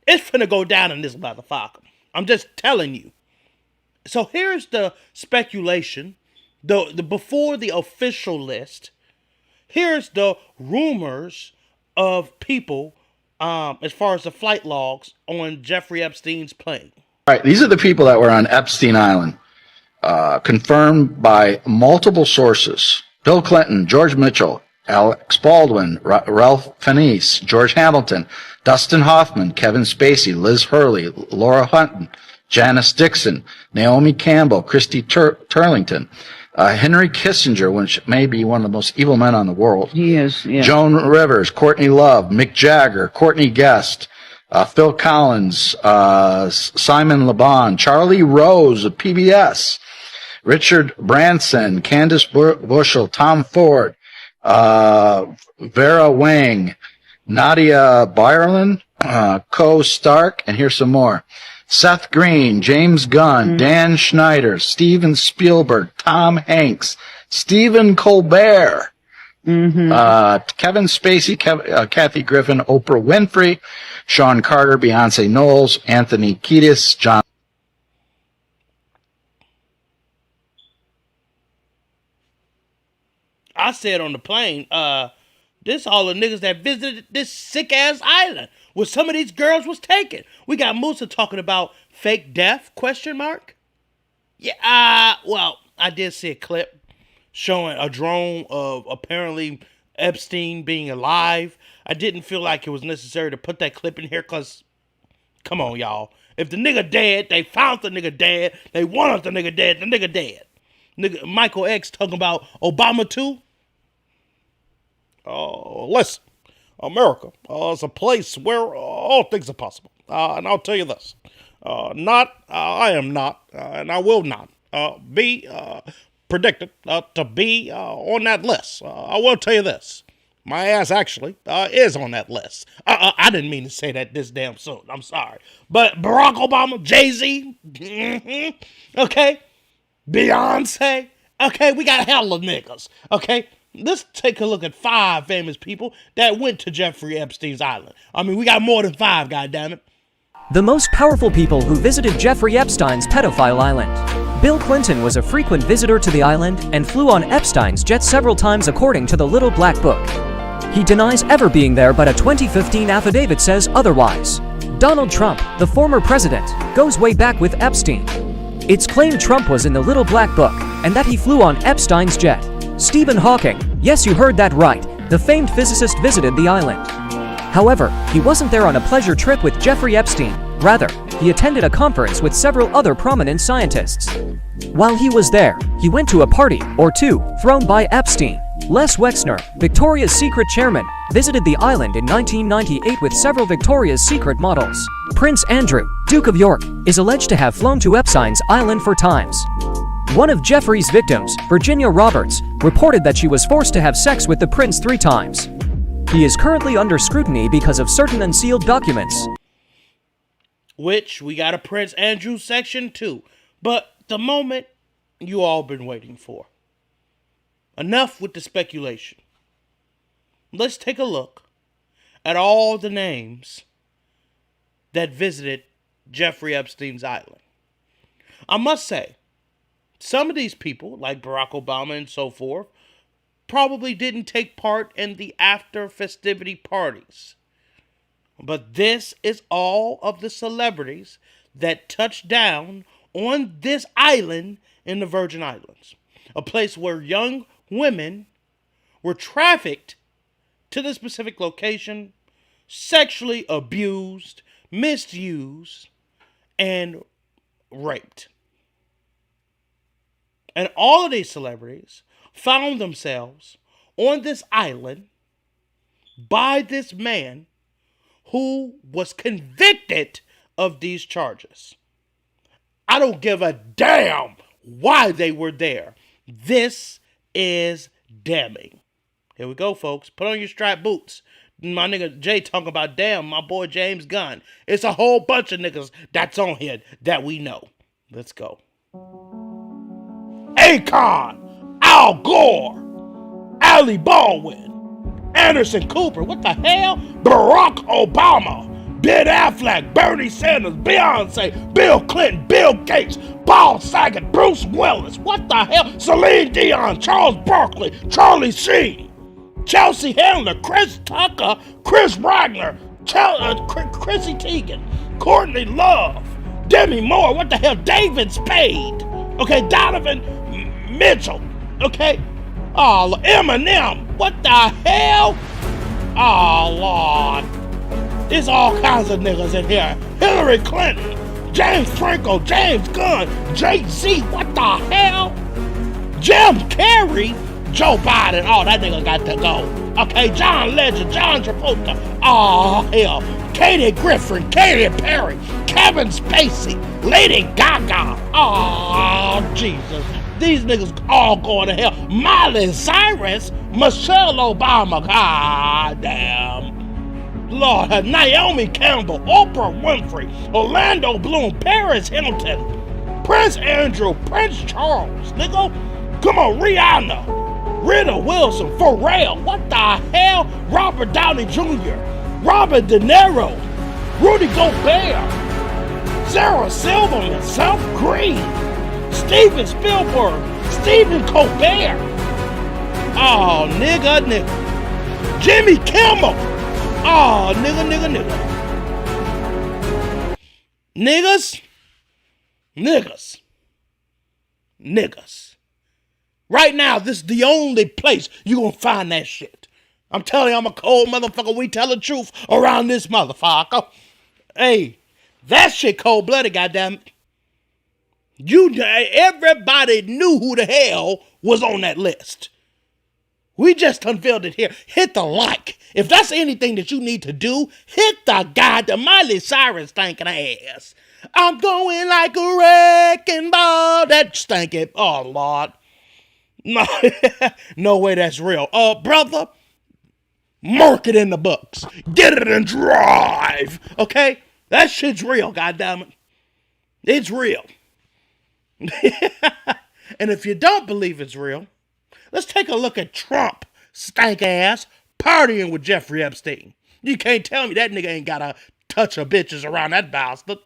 It's finna go down in this motherfucker. I'm just telling you. So here's the speculation. Before the official list, here's the rumors of people as far as the flight logs on Jeffrey Epstein's plane. All right, these are the people that were on Epstein Island, confirmed by multiple sources. Bill Clinton, George Mitchell, Alex Baldwin, Ralph Fiennes, George Hamilton, Dustin Hoffman, Kevin Spacey, Liz Hurley, Laura Hutton, Janice Dixon, Naomi Campbell, Christy Turlington, Henry Kissinger, which may be one of the most evil men on the world. He is, yeah. Joan Rivers, Courtney Love, Mick Jagger, Courtney Guest, Phil Collins, Simon Le Bon, Charlie Rose of PBS, Richard Branson, Candace Bushel, Tom Ford, Vera Wang, Nadia Byerlin, Co Stark, and here's some more. Seth Green, James Gunn, Dan Schneider, Steven Spielberg, Tom Hanks, Stephen Colbert, Kevin Spacey, Kathy Griffin, Oprah Winfrey, Sean Carter, Beyonce Knowles, Anthony Kiedis, John. I said on the plane, this all the niggas that visited this sick-ass island where some of these girls was taken. We got Musa talking about fake death, question mark? Yeah, well, I did see a clip showing a drone of apparently Epstein being alive. I didn't feel like it was necessary to put that clip in here because, come on, y'all. If the nigga dead, they found the nigga dead, they wanted the nigga dead, the nigga dead. Nigga, Michael X talking about Obama too. Listen, America is a place where all things are possible. And I'll tell you this. I am not, and I will not be predicted to be on that list. I will tell you this. My ass actually is on that list. I didn't mean to say that this damn soon. I'm sorry. But Barack Obama, Jay-Z, okay, Beyonce, okay, we got hella niggas, okay? Let's take a look at 5 famous people that went to Jeffrey Epstein's island. I mean, we got more than 5, goddammit. The most powerful people who visited Jeffrey Epstein's pedophile island. Bill Clinton was a frequent visitor to the island and flew on Epstein's jet several times according to the Little Black Book. He denies ever being there, but a 2015 affidavit says otherwise. Donald Trump, the former president, goes way back with Epstein. It's claimed Trump was in the Little Black Book and that he flew on Epstein's jet. Stephen Hawking, yes, you heard that right, the famed physicist visited the island. However, he wasn't there on a pleasure trip with Jeffrey Epstein. Rather, he attended a conference with several other prominent scientists. While he was there, he went to a party or two thrown by Epstein. Les Wexner, Victoria's Secret chairman, visited the island in 1998 with several Victoria's Secret models. Prince Andrew, Duke of York, is alleged to have flown to Epstein's island 4 times. One of Jeffrey's victims, Virginia Roberts, reported that she was forced to have sex with the prince 3 times. He is currently under scrutiny because of certain unsealed documents. Which we got a Prince Andrew section too. But the moment you all been waiting for. Enough with the speculation. Let's take a look at all the names that visited Jeffrey Epstein's island. I must say, some of these people, like Barack Obama and so forth, probably didn't take part in the after festivity parties. But this is all of the celebrities that touched down on this island in the Virgin Islands. A place where young women were trafficked to the specific location, sexually abused, misused, and raped. And all of these celebrities found themselves on this island by this man who was convicted of these charges. I don't give a damn why they were there. This is damning. Here we go, folks. Put on your strap boots. My nigga Jay talking about damn, my boy James Gunn. It's a whole bunch of niggas that's on here that we know. Let's go. Akon, Al Gore, Ali Baldwin, Anderson Cooper, what the hell? Barack Obama, Ben Affleck, Bernie Sanders, Beyonce, Bill Clinton, Bill Gates, Paul Saget, Bruce Willis, what the hell? Celine Dion, Charles Barkley, Charlie Sheen, Chelsea Handler, Chris Tucker, Chris Wagner, Chrissy Teigen, Courtney Love, Demi Moore, what the hell? David Spade, okay, Donovan Mitchell, okay, Eminem, What the hell? Oh, Lord. There's all kinds of niggas in here. Hillary Clinton, James Franco, James Gunn, Jay-Z, what the hell? Jim Carrey, Joe Biden, oh, that nigga got to go. Okay, John Legend, John Travolta, oh, hell. Katie Griffin, Katy Perry, Kevin Spacey, Lady Gaga, oh, Jesus. These niggas all going to hell. Miley Cyrus, Michelle Obama, god damn. Lord, Naomi Campbell, Oprah Winfrey, Orlando Bloom, Paris Hilton, Prince Andrew, Prince Charles, nigga. Come on, Rihanna, Rita Wilson, Pharrell, what the hell? Robert Downey Jr., Robert De Niro, Rudy Gobert, Sarah Silverman, Seth Green, Steven Spielberg, Stephen Colbert. Oh, nigga. Jimmy Kimmel. Oh, nigga. Niggas. Right now, this is the only place you gonna find that shit. I'm telling you, I'm a cold motherfucker. We tell the truth around this motherfucker. Hey, that shit cold-blooded, goddammit. Everybody knew who the hell was on that list. We just unveiled it here. Hit the like. If that's anything that you need to do, hit the goddamn Miley Cyrus stinking ass. I'm going like a wrecking ball. That stinking. Oh, Lord. No, no way that's real. Brother, mark it in the books. Get it and drive. Okay? That shit's real, goddammit. It's real. And if you don't believe it's real, let's take a look at Trump, stank ass, partying with Jeffrey Epstein. You can't tell me that nigga ain't got a touch of bitches around that bastard.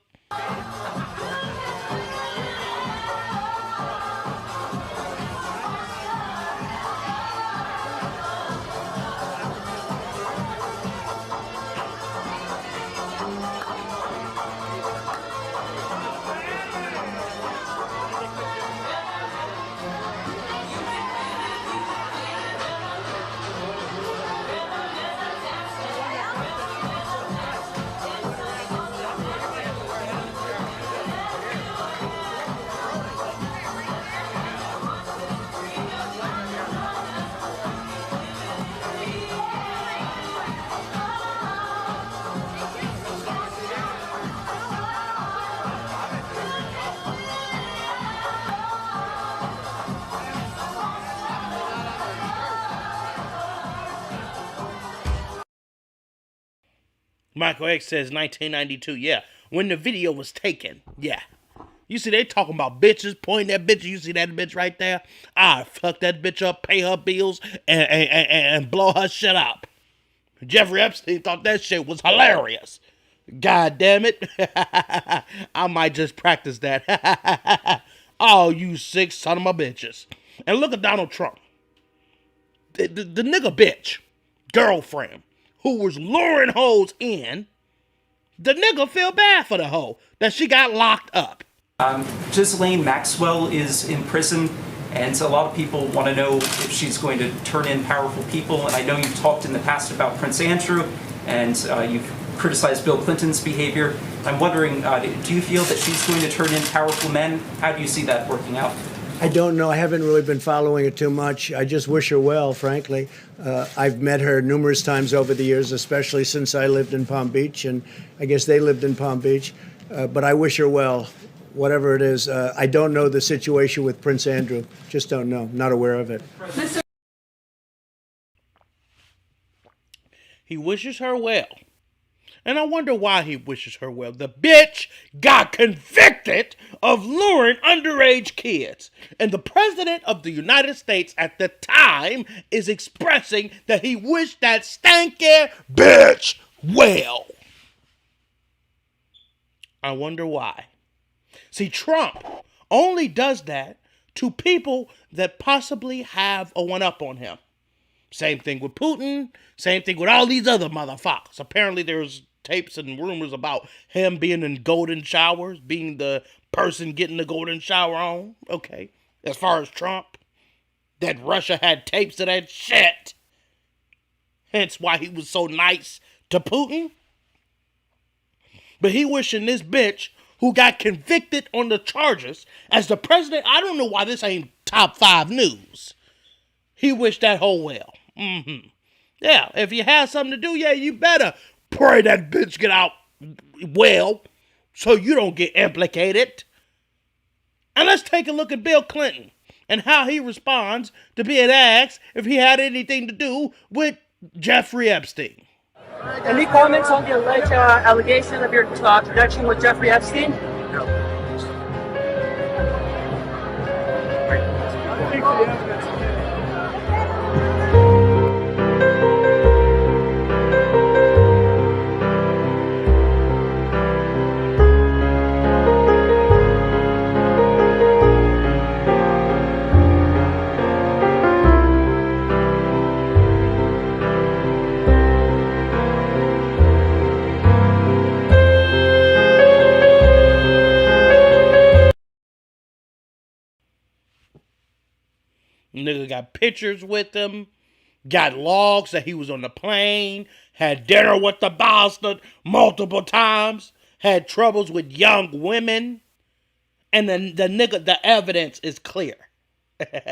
Michael X says 1992. Yeah, when the video was taken. Yeah. You see, they talking about bitches, pointing at bitches. You see that bitch right there? I fuck that bitch up, pay her bills, and blow her shit up. Jeffrey Epstein thought that shit was hilarious. God damn it. I might just practice that. Oh, you sick son of a bitches. And look at Donald Trump. The nigga bitch, girlfriend, who was luring hoes in, the nigga feel bad for the hoe that she got locked up. Ghislaine Maxwell is in prison, and a lot of people want to know if she's going to turn in powerful people. And I know you've talked in the past about Prince Andrew, and you've criticized Bill Clinton's behavior. I'm wondering, do you feel that she's going to turn in powerful men? How do you see that working out? I don't know. I haven't really been following it too much. I just wish her well, frankly. I've met her numerous times over the years, especially since I lived in Palm Beach, and I guess they lived in Palm Beach. But I wish her well, whatever it is. I don't know the situation with Prince Andrew. Just don't know. Not aware of it. He wishes her well. And I wonder why he wishes her well. The bitch got convicted of luring underage kids. And the president of the United States at the time is expressing that he wished that stanky bitch well. I wonder why. See, Trump only does that to people that possibly have a one-up on him. Same thing with Putin. Same thing with all these other motherfuckers. Apparently there's tapes and rumors about him being in golden showers, being the person getting the golden shower on. Okay. As far as Trump, that Russia had tapes of that shit. Hence why he was so nice to Putin. But he wishing this bitch who got convicted on the charges as the president, I don't know why this ain't top 5 news. He wished that whole well. Yeah, if you have something to do, yeah, you better pray that bitch get out well so you don't get implicated. And let's take a look at Bill Clinton and how he responds to being asked if he had anything to do with Jeffrey Epstein. Any comments on the alleged allegation of your connection with Jeffrey Epstein? No. Nigga got pictures with him, got logs that he was on the plane, had dinner with the bastard multiple times, had troubles with young women, and the evidence is clear. But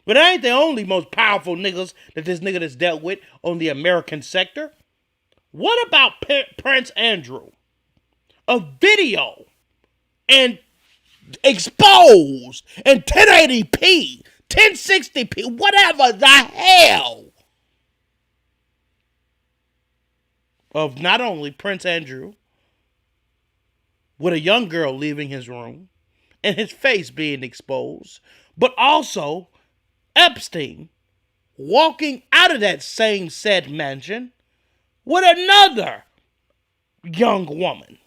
that ain't the only most powerful niggas that this nigga has dealt with on the American sector. What about Prince Andrew? A video and exposed in 1080p, 1060p, whatever the hell, of not only Prince Andrew with a young girl leaving his room and his face being exposed, but also Epstein walking out of that same said mansion with another young woman.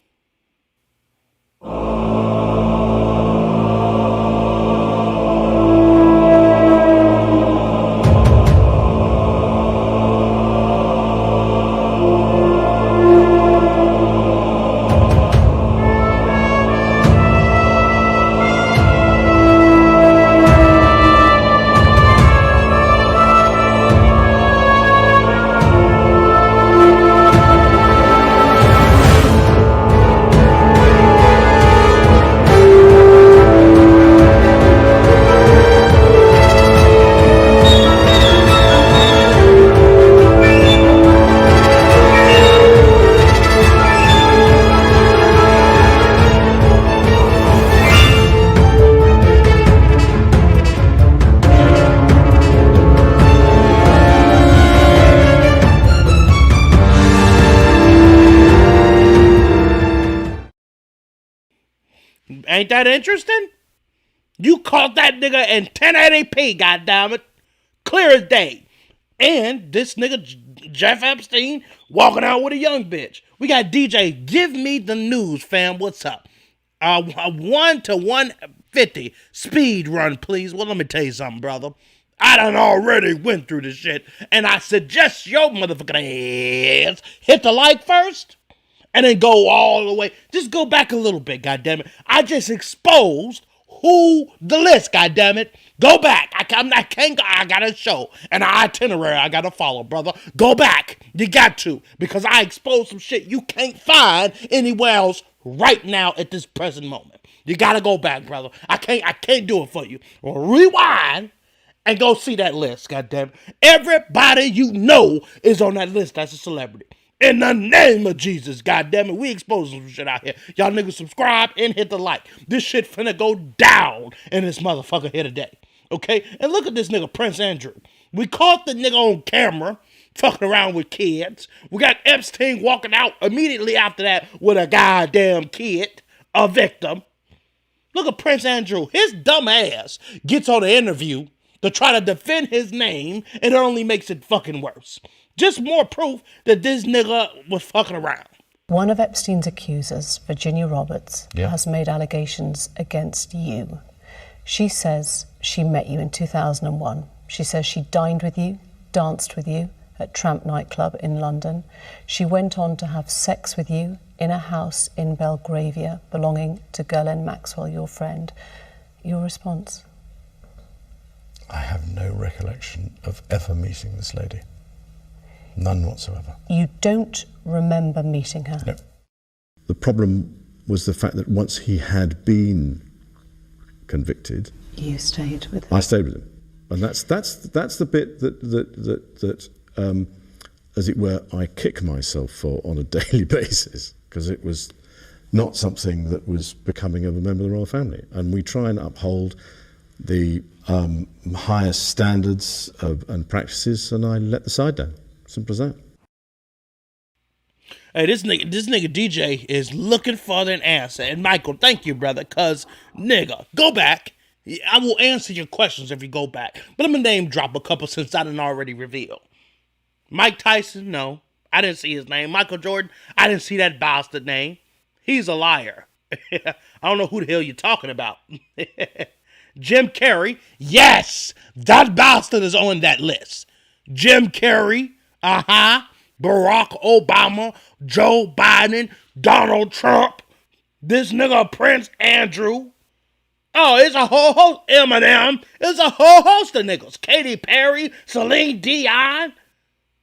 Ain't that interesting? You caught that nigga in 1080p, goddammit. Clear as day. And this nigga, Jeff Epstein, walking out with a young bitch. We got DJ, give me the news, fam. What's up? 1 to 150 speed run, please. Well, let me tell you something, brother. I done already went through this shit. And I suggest your motherfucking ass hit the like first. And then go all the way. Just go back a little bit, goddammit. I just exposed who the list, goddammit. Go back. I can't go. I got a show and an itinerary I got to follow, brother. Go back. You got to. Because I exposed some shit you can't find anywhere else right now at this present moment. You got to go back, brother. I can't do it for you. Well, rewind and go see that list, goddammit. Everybody you know is on that list that's a celebrity. In the name of Jesus, goddammit, we exposing some shit out here. Y'all niggas subscribe and hit the like. This shit finna go down in this motherfucker here today. Okay? And look at this nigga, Prince Andrew. We caught the nigga on camera fucking around with kids. We got Epstein walking out immediately after that with a goddamn kid, a victim. Look at Prince Andrew. His dumb ass gets on an interview to try to defend his name, and it only makes it fucking worse. Just more proof that this nigga was fucking around. One of Epstein's accusers, Virginia Roberts, has made allegations against you. She says she met you in 2001. She says she dined with you, danced with you at Tramp nightclub in London. She went on to have sex with you in a house in Belgravia belonging to Ghislaine Maxwell, your friend. Your response? I have no recollection of ever meeting this lady. None whatsoever. You don't remember meeting her? No. The problem was the fact that once he had been convicted, You stayed with her? I stayed with him, and that's the bit that as it were, I kick myself for on a daily basis, because it was not something that was becoming of a member of the royal family, and we try and uphold the highest standards and practices, and I let the side down. Simple as that. Hey, this nigga DJ is looking for an answer. And Michael, thank you, brother, cause nigga, go back. I will answer your questions if you go back. But I'm gonna name drop a couple since I didn't already reveal. Mike Tyson, no. I didn't see his name. Michael Jordan, I didn't see that bastard name. He's a liar. I don't know who the hell you're talking about. Jim Carrey, yes, that bastard is on that list. Jim Carrey, Barack Obama, Joe Biden, Donald Trump, this nigga Prince Andrew. Oh, it's a whole host. Eminem. It's a whole host of niggas. Katy Perry, Celine Dion.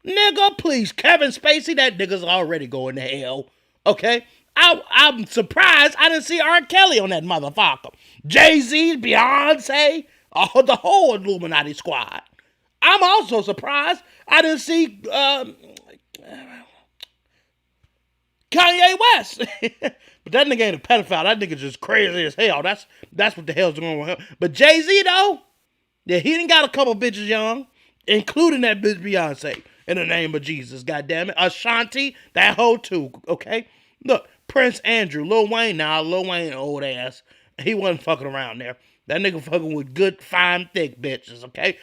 Nigga, please. Kevin Spacey, that nigga's already going to hell. Okay? I'm surprised I didn't see R. Kelly on that motherfucker. Jay-Z, Beyonce, the whole Illuminati squad. I'm also surprised I didn't see Kanye West. But that nigga ain't a pedophile. That nigga just crazy as hell. That's what the hell's going on with him. But Jay-Z, though, yeah, he done got a couple bitches young, including that bitch Beyonce. In the name of Jesus, goddammit. Ashanti, that hoe too, okay? Look, Prince Andrew, Lil Wayne, Lil Wayne old ass. He wasn't fucking around there. That nigga fucking with good, fine, thick bitches, okay?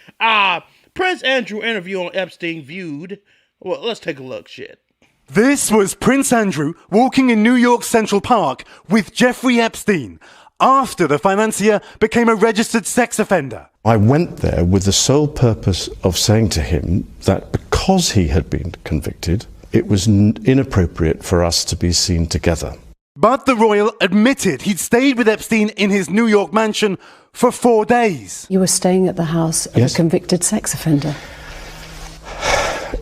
Prince Andrew interview on Epstein viewed. Well, let's take a look, shit. This was Prince Andrew walking in New York Central Park with Jeffrey Epstein after the financier became a registered sex offender. I went there with the sole purpose of saying to him that because he had been convicted, it was inappropriate for us to be seen together. But the royal admitted he'd stayed with Epstein in his New York mansion for 4 days. You were staying at the house of a convicted sex offender.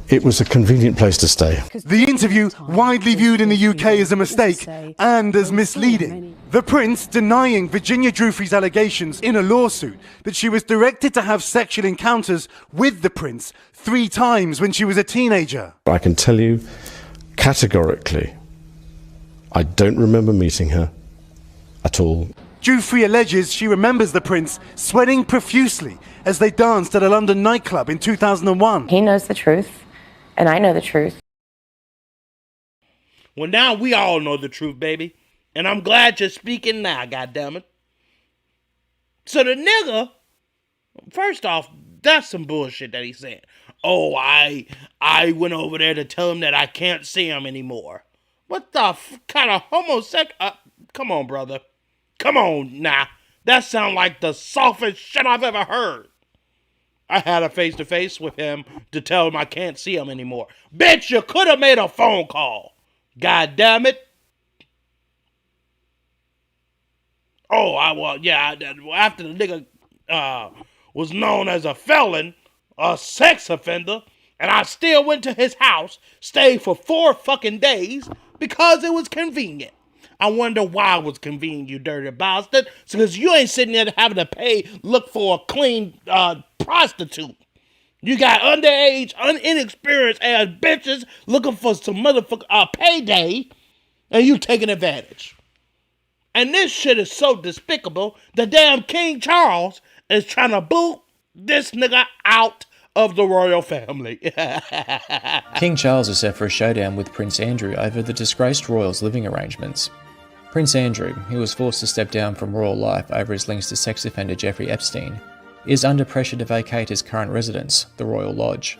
It was a convenient place to stay. The interview, widely viewed in the UK as a mistake and as misleading. The prince denying Virginia Giuffre's allegations in a lawsuit that she was directed to have sexual encounters with the prince 3 times when she was a teenager. I can tell you categorically, I don't remember meeting her at all. Giuffre alleges she remembers the prince sweating profusely as they danced at a London nightclub in 2001. He knows the truth, and I know the truth. Well, now we all know the truth, baby. And I'm glad you're speaking now, goddammit. So the nigga, first off, that's some bullshit that he's saying. Oh, I went over there to tell him that I can't see him anymore. What the kind of homosexual... come on, brother. Come on, now. That sounds like the softest shit I've ever heard. I had a face-to-face with him to tell him I can't see him anymore. Bitch, you could have made a phone call. God damn it. Oh, after the nigga was known as a felon, a sex offender, and I still went to his house, stayed for 4 fucking days because it was convenient. I wonder why it was convenient, you dirty bastard. Because you ain't sitting there having to look for a clean prostitute. You got underage, inexperienced ass bitches looking for some motherfucker payday, and you taking advantage. And this shit is so despicable, the damn King Charles is trying to boot this nigga out of the royal family. King Charles is set for a showdown with Prince Andrew over the disgraced royals' living arrangements. Prince Andrew, who was forced to step down from royal life over his links to sex offender Jeffrey Epstein, is under pressure to vacate his current residence, the Royal Lodge.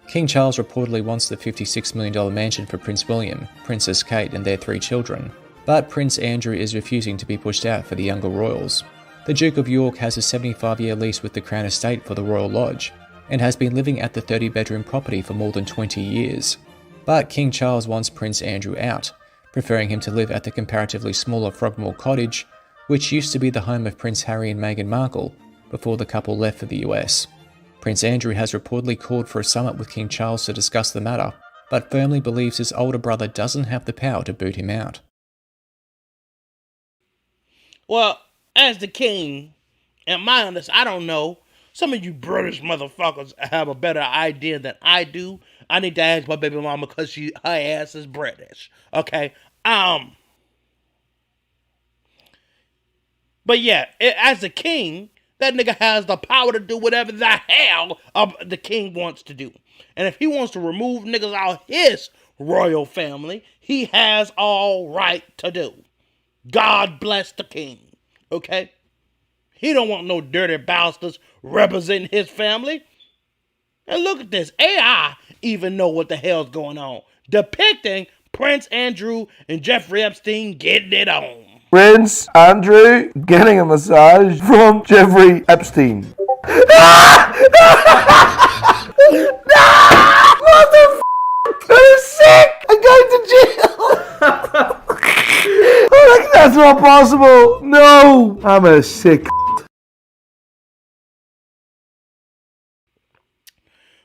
King Charles reportedly wants the $56 million mansion for Prince William, Princess Kate and their 3 children, but Prince Andrew is refusing to be pushed out for the younger royals. The Duke of York has a 75-year lease with the Crown Estate for the Royal Lodge, and has been living at the 30-bedroom property for more than 20 years. But King Charles wants Prince Andrew out, preferring him to live at the comparatively smaller Frogmore Cottage, which used to be the home of Prince Harry and Meghan Markle, before the couple left for the US. Prince Andrew has reportedly called for a summit with King Charles to discuss the matter, but firmly believes his older brother doesn't have the power to boot him out. Well, as the king, and my understanding, I don't know. Some of you British motherfuckers have a better idea than I do. I need to ask my baby mama because her ass is British. Okay? But yeah, as the king, that nigga has the power to do whatever the hell the king wants to do. And if he wants to remove niggas out his royal family, he has all right to do. God bless the king. Okay? He don't want no dirty bastards representing his family. And look at this. AI even know what the hell's going on. Depicting Prince Andrew and Jeffrey Epstein getting it on. Prince Andrew getting a massage from Jeffrey Epstein. What the f***? I'm sick! I'm going to jail! That's not possible! No! I'm a sick.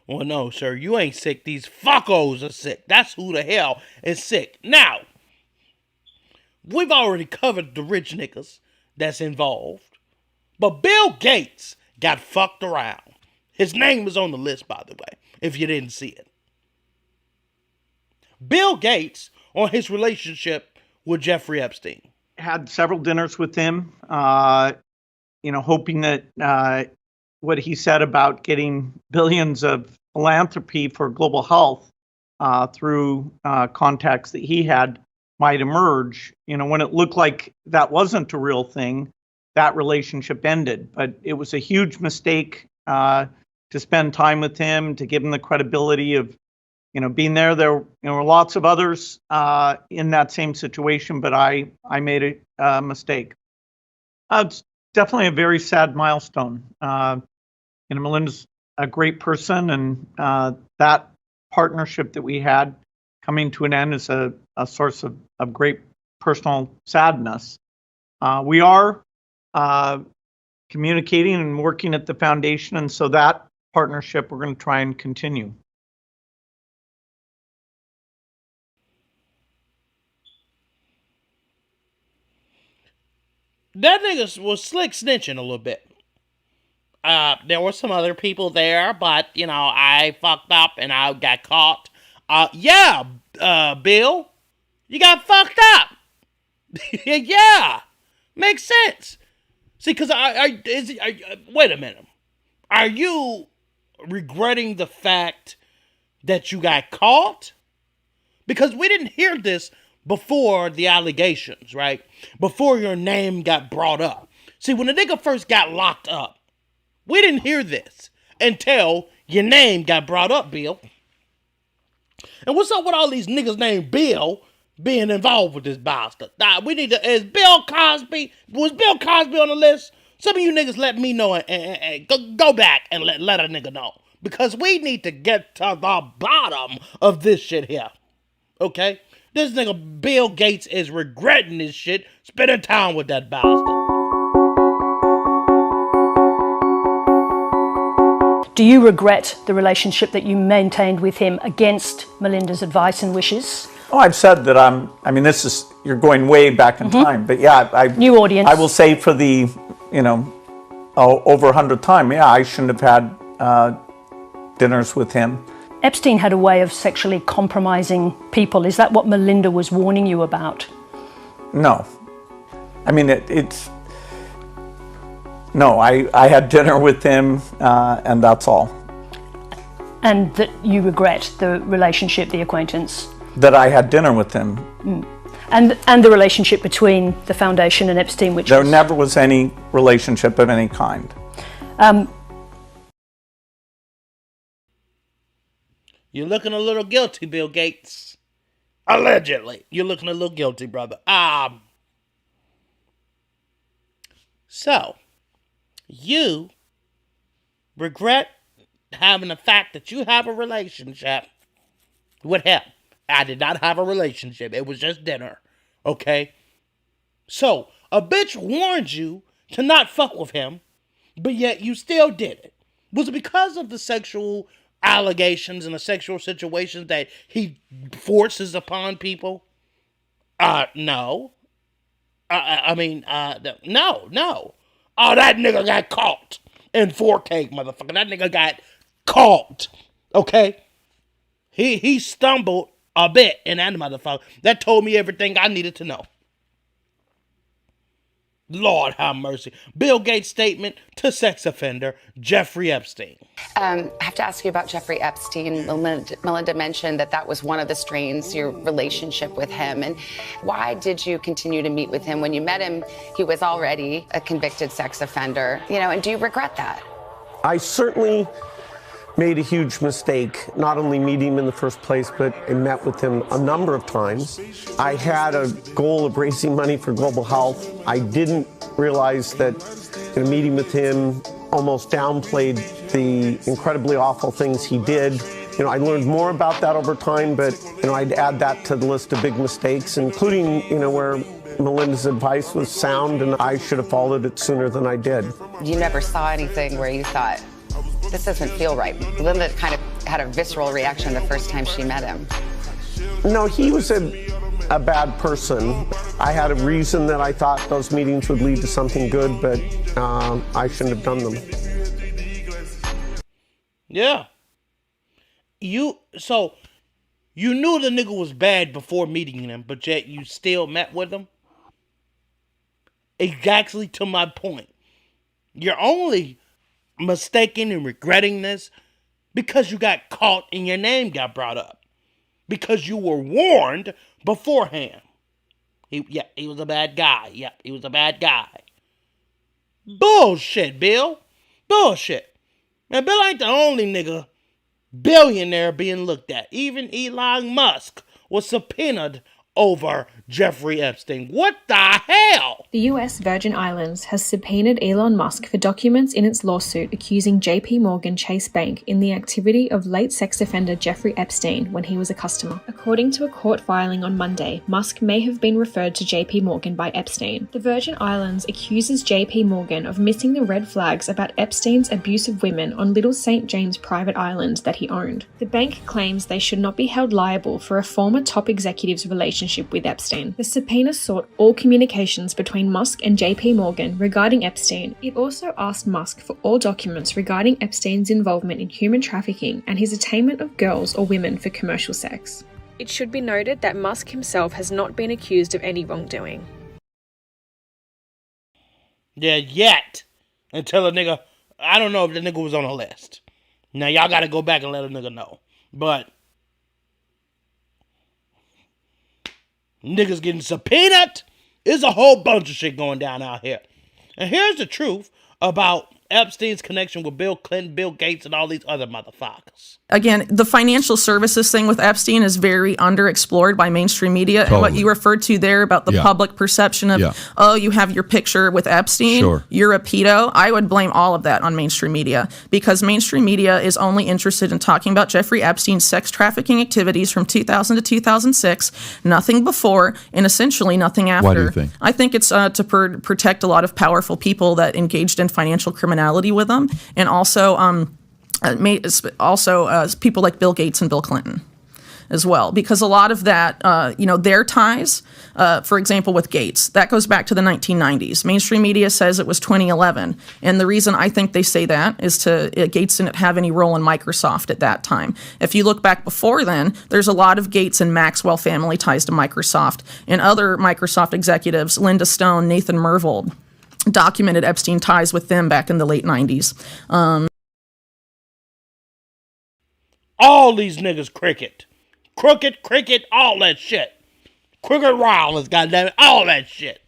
Well, no, sir, you ain't sick. These fuckos are sick. That's who the hell is sick. Now, we've already covered the rich niggas that's involved. But Bill Gates got fucked around. His name was on the list, by the way, if you didn't see it. Bill Gates on his relationship with Jeffrey Epstein. Had several dinners with him, hoping that what he said about getting billions of philanthropy for global health through contacts that he had might emerge. When it looked like that wasn't a real thing, that relationship ended. But it was a huge mistake to spend time with him, to give him the credibility of being there. There were lots of others in that same situation, but I made a mistake. It's definitely a very sad milestone. Melinda's a great person, and that partnership that we had coming to an end is a source of great personal sadness. We are communicating and working at the foundation, and so that partnership we're going to try and continue. That nigga was slick snitching a little bit. There were some other people there, but, I fucked up and I got caught. Bill, you got fucked up. Yeah, makes sense. See, because wait a minute. Are you regretting the fact that you got caught? Because we didn't hear this before the allegations, right? Before your name got brought up. See, when the nigga first got locked up, we didn't hear this until your name got brought up, Bill. And what's up with all these niggas named Bill being involved with this bastard? Was Bill Cosby on the list? Some of you niggas let me know and go back and let a nigga know. Because we need to get to the bottom of this shit here. Okay? This nigga Bill Gates is regretting this shit, spending time with that bastard. Do you regret the relationship that you maintained with him against Melinda's advice and wishes? Oh, I've said that you're going way back in time, but yeah, new audience. I will say for the, over 100th time, yeah, I shouldn't have had dinners with him. Epstein had a way of sexually compromising people. Is that what Melinda was warning you about? No. No, I had dinner with him, and that's all. And that you regret the relationship, the acquaintance? That I had dinner with him. And the relationship between the foundation and Epstein, which there never was any relationship of any kind. You're looking a little guilty, Bill Gates. Allegedly. You're looking a little guilty, brother. So, you regret having the fact that you have a relationship with him. I did not have a relationship. It was just dinner. Okay? So, a bitch warned you to not fuck with him but yet you still did it. Was it because of the sexual allegations and the sexual situations that he forces upon people? No. No. Oh, that nigga got caught in 4K, motherfucker. That nigga got caught. Okay? He stumbled a bit in that motherfucker. That told me everything I needed to know. Lord have mercy. Bill Gates' statement to sex offender Jeffrey Epstein. I have to ask you about Jeffrey Epstein. Melinda mentioned that was one of the strains, your relationship with him. And why did you continue to meet with him? When you met him, he was already a convicted sex offender. And do you regret that? I certainly made a huge mistake, not only meeting him in the first place, but I met with him a number of times. I had a goal of raising money for global health. I didn't realize that meeting with him almost downplayed the incredibly awful things he did. I learned more about that over time, but I'd add that to the list of big mistakes, including where Melinda's advice was sound and I should have followed it sooner than I did. You never saw anything where you thought, this doesn't feel right. Linda kind of had a visceral reaction the first time she met him. No, he was a bad person. I had a reason that I thought those meetings would lead to something good, but I shouldn't have done them. Yeah. So you knew the nigga was bad before meeting him, but yet you still met with him? Exactly to my point. You're only mistaken and regretting this because you got caught and your name got brought up. Because you were warned beforehand. He was a bad guy. Yeah, he was a bad guy. Bullshit, Bill. Bullshit. Man, Bill ain't the only nigga billionaire being looked at. Even Elon Musk was subpoenaed over Jeffrey Epstein. What the hell? The US Virgin Islands has subpoenaed Elon Musk for documents in its lawsuit accusing JP Morgan Chase Bank in the activity of late sex offender Jeffrey Epstein when he was a customer. According to a court filing on Monday, Musk may have been referred to JP Morgan by Epstein. The Virgin Islands accuses JP Morgan of missing the red flags about Epstein's abuse of women on Little St. James private island that he owned. The bank claims they should not be held liable for a former top executive's relationship with Epstein. The subpoena sought all communications between Musk and JP Morgan regarding Epstein. It also asked Musk for all documents regarding Epstein's involvement in human trafficking and his attainment of girls or women for commercial sex. It should be noted that Musk himself has not been accused of any wrongdoing. Yeah, yet. Until a nigga, I don't know if the nigga was on a list. Now y'all gotta go back and let a nigga know. But niggas getting subpoenaed. There's a whole bunch of shit going down out here. And here's the truth about Epstein's connection with Bill Clinton, Bill Gates, and all these other motherfuckers. Again, the financial services thing with Epstein is very underexplored by mainstream media. Totally. And what you referred to there about the public perception of, oh, you have your picture with Epstein, you're a pedo. I would blame all of that on mainstream media because mainstream media is only interested in talking about Jeffrey Epstein's sex trafficking activities from 2000 to 2006, nothing before, and essentially nothing after. Why do you think? I think it's to protect a lot of powerful people that engaged in financial criminality with them, and also people like Bill Gates and Bill Clinton as well, because a lot of that, their ties, for example, with Gates, that goes back to the 1990s. Mainstream media says it was 2011. And the reason I think they say that is Gates didn't have any role in Microsoft at that time. If you look back before then, there's a lot of Gates and Maxwell family ties to Microsoft, and other Microsoft executives, Linda Stone, Nathan Myhrvold, documented Epstein ties with them back in the late 90s. All these niggas cricket, all that shit. Cricket Rollins, goddammit, all that shit.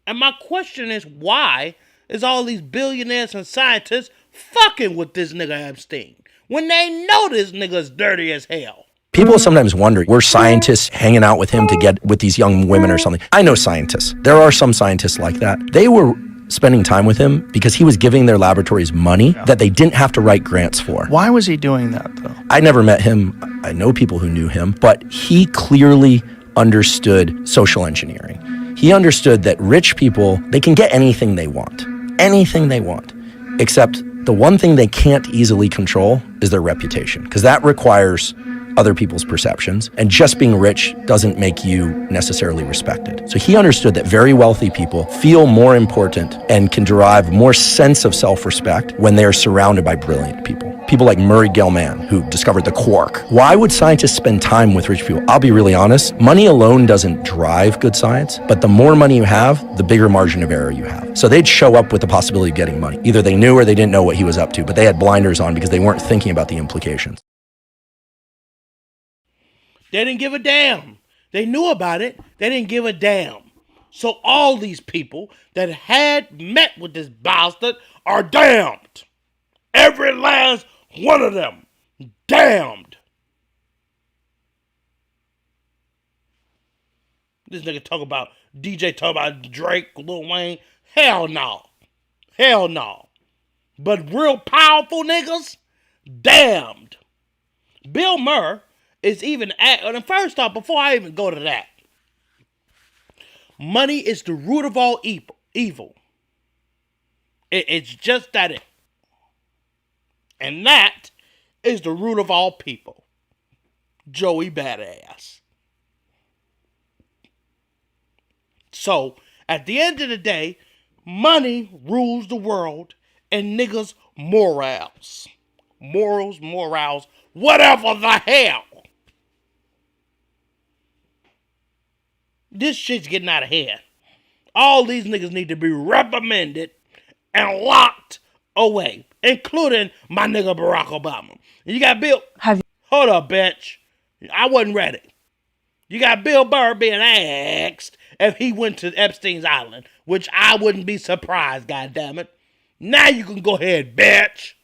And my question is, why is all these billionaires and scientists fucking with this nigga Epstein when they know this nigga's dirty as hell? People sometimes wonder, were scientists hanging out with him to get with these young women or something? I know scientists. There are some scientists like that. They were spending time with him because he was giving their laboratories money that they didn't have to write grants for. Why was he doing that, though? I never met him. I know people who knew him, but he clearly understood social engineering. He understood that rich people, they can get anything they want. Anything they want. Except the one thing they can't easily control is their reputation, because that requires other people's perceptions, and just being rich doesn't make you necessarily respected. So he understood that very wealthy people feel more important and can derive more sense of self-respect when they're surrounded by brilliant people. People like Murray Gell-Mann, who discovered the quark. Why would scientists spend time with rich people? I'll be really honest, money alone doesn't drive good science, but the more money you have, the bigger margin of error you have. So they'd show up with the possibility of getting money. Either they knew or they didn't know what he was up to, but they had blinders on because they weren't thinking about the implications. They didn't give a damn. They knew about it. They didn't give a damn. So all these people that had met with this bastard are damned. Every last one of them. Damned. This nigga talk about DJ, talk about Drake, Lil Wayne. Hell no. Hell no. But real powerful niggas, damned. Bill Maher is even and first off, before I even go to that, money is the root of all evil. It's just that it. And that is the root of all people. Joey Badass. So, at the end of the day, money rules the world and niggas morals. Morals, whatever the hell. This shit's getting out of hand. All these niggas need to be reprimanded and locked away, including my nigga Barack Obama. You got Bill... Hold up, bitch. I wasn't ready. You got Bill Burr being asked if he went to Epstein's Island, which I wouldn't be surprised, goddammit. Now you can go ahead, bitch.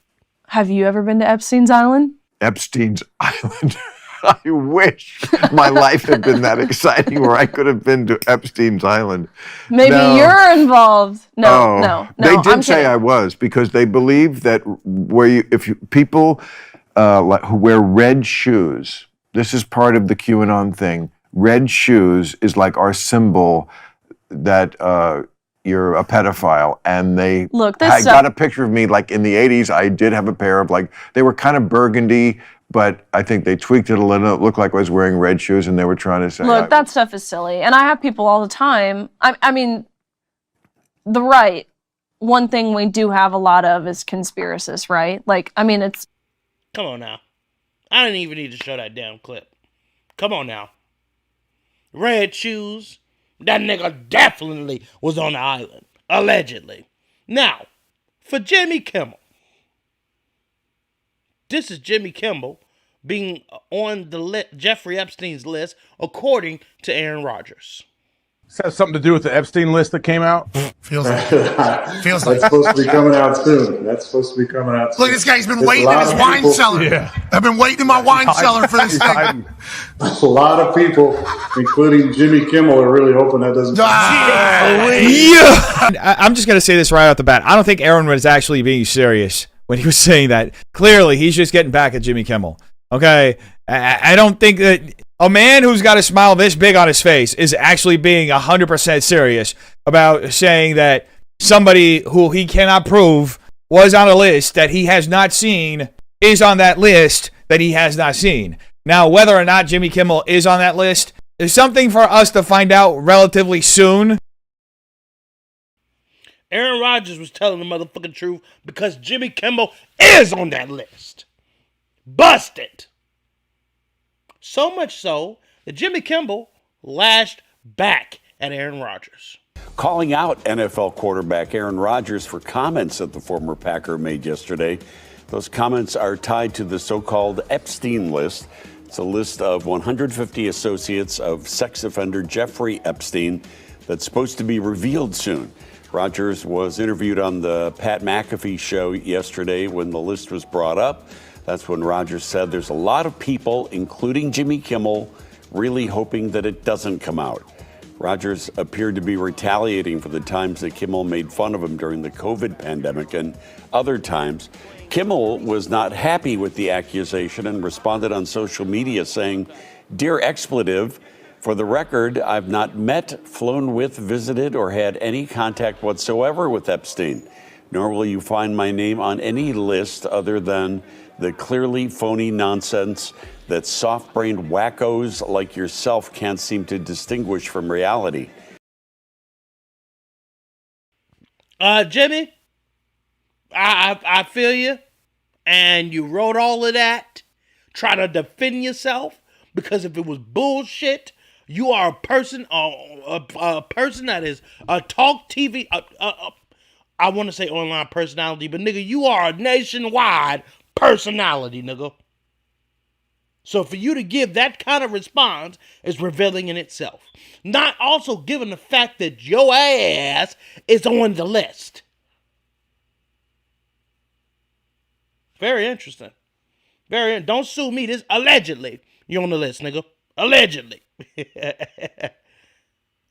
Have you ever been to Epstein's Island? Epstein's Island. I wish my life had been that exciting where I could have been to Epstein's Island. Maybe you're involved. No. They did I'm say kidding. I was, because they believe that people who wear red shoes, this is part of the QAnon thing. Red shoes is like our symbol that you're a pedophile, and they got a picture of me like in the 80s. I did have a pair of they were kind of burgundy, but I think they tweaked it a little. It looked like I was wearing red shoes, and they were trying to say, Look, that stuff is silly. And I have people all the time. I mean, the right, one thing we do have a lot of is conspiracists, right? It's... Come on now. I didn't even need to show that damn clip. Come on now. Red shoes. That nigga definitely was on the island. Allegedly. Now, for Jimmy Kimmel. This is Jimmy Kimmel being on the Jeffrey Epstein's list, according to Aaron Rodgers. Does that have something to do with the Epstein list that came out? Feels like That's supposed to be coming out soon. Look, this guy's been waiting in his wine cellar. Yeah. I've been waiting in my wine cellar for this thing. A lot of people, including Jimmy Kimmel, are really hoping that doesn't. I'm just going to say this right off the bat. I don't think Aaron was actually being serious when he was saying that. Clearly, he's just getting back at Jimmy Kimmel. Okay? I don't think that a man who's got a smile this big on his face is actually being 100% serious about saying that somebody who he cannot prove was on a list that he has not seen is on that list that he has not seen. Now, whether or not Jimmy Kimmel is on that list is something for us to find out relatively soon. Aaron Rodgers was telling the motherfucking truth because Jimmy Kimmel is on that list. Busted. So much so that Jimmy Kimmel lashed back at Aaron Rodgers. Calling out NFL quarterback Aaron Rodgers for comments that the former Packer made yesterday. Those comments are tied to the so-called Epstein list. It's a list of 150 associates of sex offender Jeffrey Epstein that's supposed to be revealed soon. Rodgers was interviewed on the Pat McAfee show yesterday when the list was brought up. That's when Rodgers said there's a lot of people, including Jimmy Kimmel, really hoping that it doesn't come out. Rodgers appeared to be retaliating for the times that Kimmel made fun of him during the COVID pandemic and other times. Kimmel was not happy with the accusation and responded on social media saying, "Dear expletive, for the record, I've not met, flown with, visited, or had any contact whatsoever with Epstein. nor will you find my name on any list other than the clearly phony nonsense that soft-brained wackos like yourself can't seem to distinguish from reality. Jimmy, I feel you, and you wrote all of that, try to defend yourself, because if it was bullshit, you are a person that is a talk TV, I want to say online personality, but nigga, you are a nationwide personality, nigga. So for you to give that kind of response is revealing in itself. Not also given the fact that your ass is on the list. Very interesting. Don't sue me. This allegedly you're on the list, nigga. Allegedly.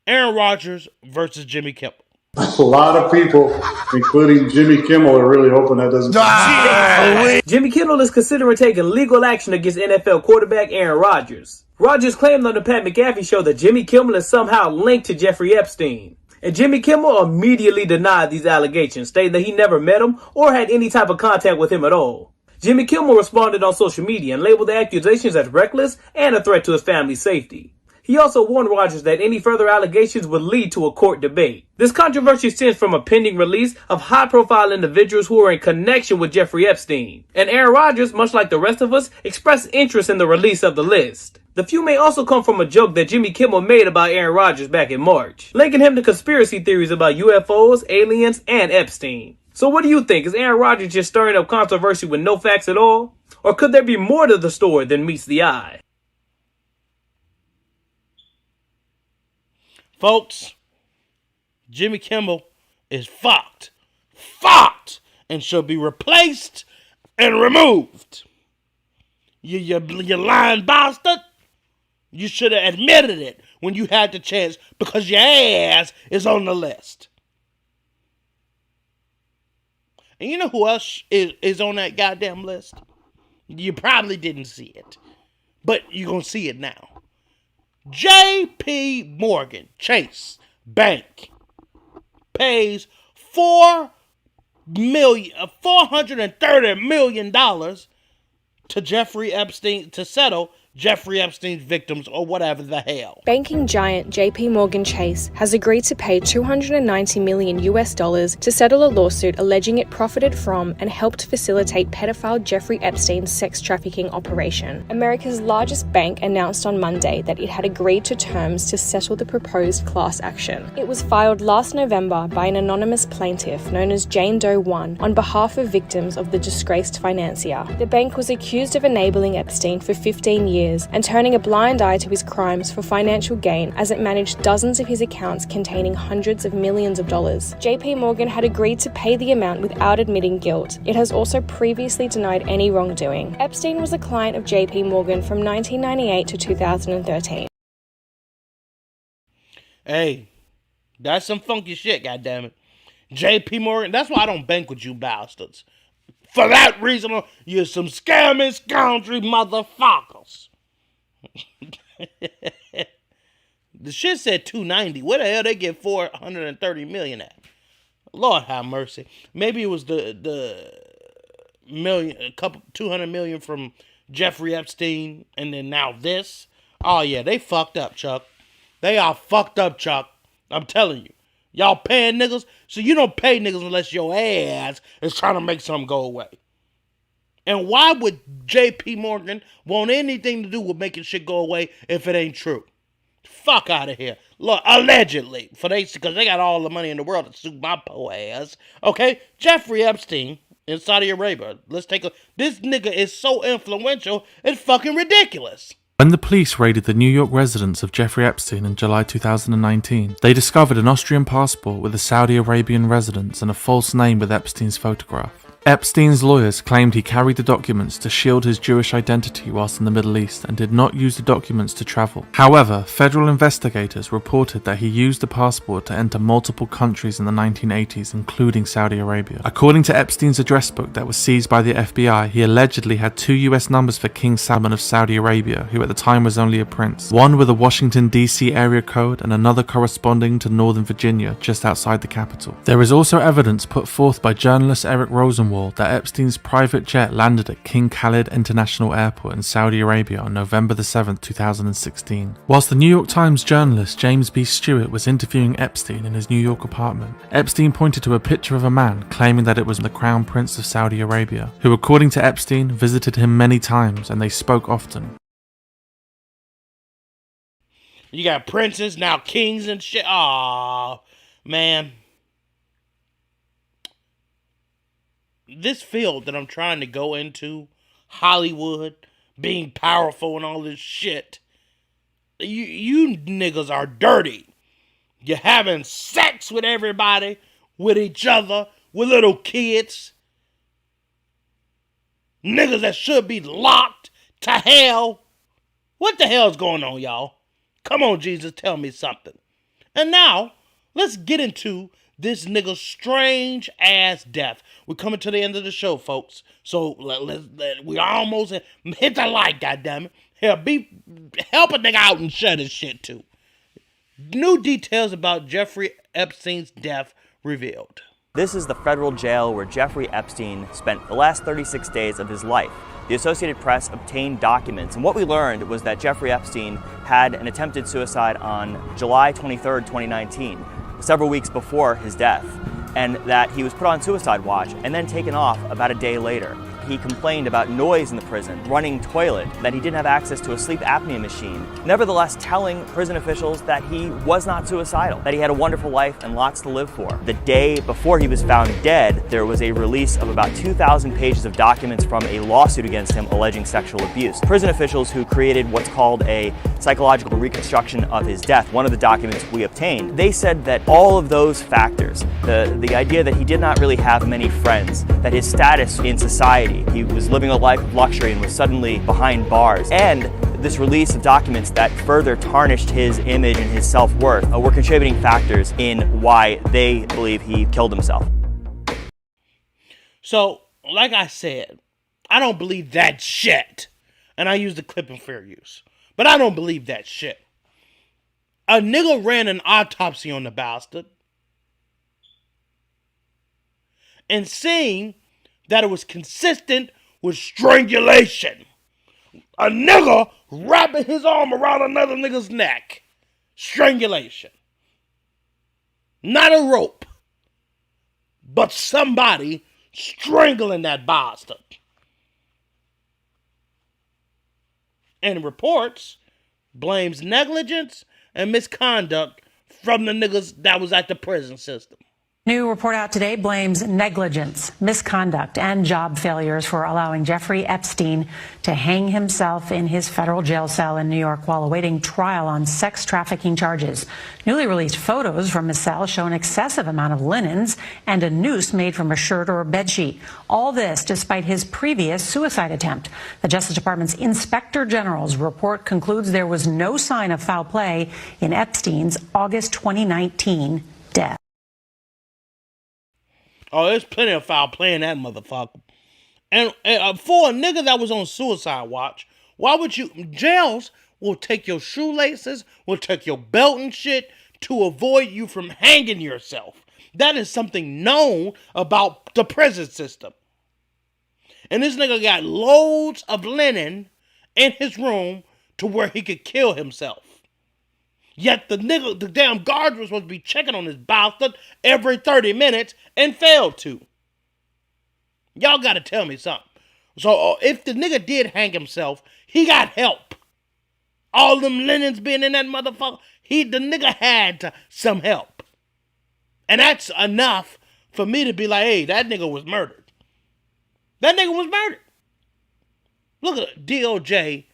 Aaron Rodgers versus Jimmy Kimmel. A lot of people, including Jimmy Kimmel, are really hoping that doesn't. Jimmy Kimmel is considering taking legal action against NFL quarterback Aaron Rodgers. Rodgers claimed on the Pat McAfee show that Jimmy Kimmel is somehow linked to Jeffrey Epstein. And Jimmy Kimmel immediately denied these allegations, stating that he never met him or had any type of contact with him at all. Jimmy Kimmel responded on social media and labeled the accusations as reckless and a threat to his family's safety. He also warned Rodgers that any further allegations would lead to a court debate. This controversy stems from a pending release of high-profile individuals who are in connection with Jeffrey Epstein. And Aaron Rodgers, much like the rest of us, expressed interest in the release of the list. The few may also come from a joke that Jimmy Kimmel made about Aaron Rodgers back in March, linking him to conspiracy theories about UFOs, aliens, and Epstein. So what do you think? Is Aaron Rodgers just stirring up controversy with no facts at all? Or could there be more to the story than meets the eye? Folks, Jimmy Kimmel is fucked. Fucked! And should be replaced and removed. You lying bastard. You should have admitted it when you had the chance because your ass is on the list. And you know who else is on that goddamn list? You probably didn't see it. But you're going to see it now. J.P. Morgan Chase Bank pays $430 million to Jeffrey Epstein to settle Jeffrey Epstein's victims or whatever the hell. Banking giant JP Morgan Chase has agreed to pay $290 million to settle a lawsuit alleging it profited from and helped facilitate pedophile Jeffrey Epstein's sex trafficking operation. America's largest bank announced on Monday that it had agreed to terms to settle the proposed class action. It was filed last November by an anonymous plaintiff known as Jane Doe 1 on behalf of victims of the disgraced financier. The bank was accused of enabling Epstein for 15 years and turning a blind eye to his crimes for financial gain as it managed dozens of his accounts containing hundreds of millions of dollars. JP Morgan had agreed to pay the amount without admitting guilt. It has also previously denied any wrongdoing. Epstein was a client of JP Morgan from 1998 to 2013. Hey, that's some funky shit, goddammit. JP Morgan, that's why I don't bank with you bastards. For that reason, you're some scammy, scoundrel motherfuckers. The shit said 290. Where the hell they get 430 million at? Lord have mercy. Maybe it was the million, a couple 200 million from Jeffrey Epstein, and then now this. Oh yeah, they fucked up, Chuck. They are fucked up, Chuck. I'm telling you. Y'all paying niggas, so you don't pay niggas unless your ass is trying to make something go away. And why would J.P. Morgan want anything to do with making shit go away if it ain't true? Fuck out of here. Look, allegedly, because they got all the money in the world to sue my poor ass. Okay, Jeffrey Epstein in Saudi Arabia. This nigga is so influential, it's fucking ridiculous. When the police raided the New York residence of Jeffrey Epstein in July 2019, they discovered an Austrian passport with a Saudi Arabian residence and a false name with Epstein's photograph. Epstein's lawyers claimed he carried the documents to shield his Jewish identity whilst in the Middle East and did not use the documents to travel. However, federal investigators reported that he used the passport to enter multiple countries in the 1980s, including Saudi Arabia. According to Epstein's address book that was seized by the FBI, he allegedly had 2 US numbers for King Salman of Saudi Arabia, who at the time was only a prince, one with a Washington DC area code and another corresponding to Northern Virginia, just outside the capital. There is also evidence put forth by journalist Eric Rosenwald that Epstein's private jet landed at King Khalid International Airport in Saudi Arabia on November 7, 2016. Whilst the New York Times journalist James B. Stewart was interviewing Epstein in his New York apartment, Epstein pointed to a picture of a man claiming that it was the Crown Prince of Saudi Arabia, who according to Epstein visited him many times and they spoke often. You got princes, now kings and shit. Aw, man. This field that I'm trying to go into, Hollywood, being powerful and all this shit, you niggas are dirty. You're having sex with everybody, with each other, with little kids. Niggas that should be locked to hell. What the hell's going on, y'all? Come on, Jesus, tell me something. And now, let's get into this nigga's strange ass death. We're coming to the end of the show, folks. So we almost hit the like, goddammit. Help a nigga out and share this shit too. New details about Jeffrey Epstein's death revealed. This is the federal jail where Jeffrey Epstein spent the last 36 days of his life. The Associated Press obtained documents, and what we learned was that Jeffrey Epstein had an attempted suicide on July 23rd, 2019. Several weeks before his death, and that he was put on suicide watch and then taken off about a day later. He complained about noise in the prison, running toilet, that he didn't have access to a sleep apnea machine, nevertheless telling prison officials that he was not suicidal, that he had a wonderful life and lots to live for. The day before he was found dead, there was a release of about 2,000 pages of documents from a lawsuit against him alleging sexual abuse. Prison officials who created what's called a psychological reconstruction of his death, one of the documents we obtained, they said that all of those factors, the idea that he did not really have many friends, that his status in society, he was living a life of luxury and was suddenly behind bars, and this release of documents that further tarnished his image and his self-worth were contributing factors in why they believe he killed himself. So, like I said, I don't believe that shit. And I use the clip in fair use. But I don't believe that shit. A nigga ran an autopsy on the bastard. And seeing that it was consistent with strangulation. A nigga wrapping his arm around another nigga's neck. Strangulation. Not a rope. But somebody strangling that bastard. And reports blames negligence and misconduct from the niggas that was at the prison system. New report out today blames negligence, misconduct, and job failures for allowing Jeffrey Epstein to hang himself in his federal jail cell in New York while awaiting trial on sex trafficking charges. Newly released photos from his cell show an excessive amount of linens and a noose made from a shirt or a bedsheet. All this despite his previous suicide attempt. The Justice Department's Inspector General's report concludes there was no sign of foul play in Epstein's August 2019 death. Oh, there's plenty of foul play in that motherfucker. And for a nigga that was on suicide watch, why would you... Jails will take your shoelaces, will take your belt and shit to avoid you from hanging yourself. That is something known about the prison system. And this nigga got loads of linen in his room to where he could kill himself. Yet the damn guards were supposed to be checking on this bastard every 30 minutes and failed to. Y'all gotta tell me something. So if the nigga did hang himself, he got help. All them linens being in that motherfucker, the nigga had some help. And that's enough for me to be like, hey, that nigga was murdered. That nigga was murdered. Look at DOJ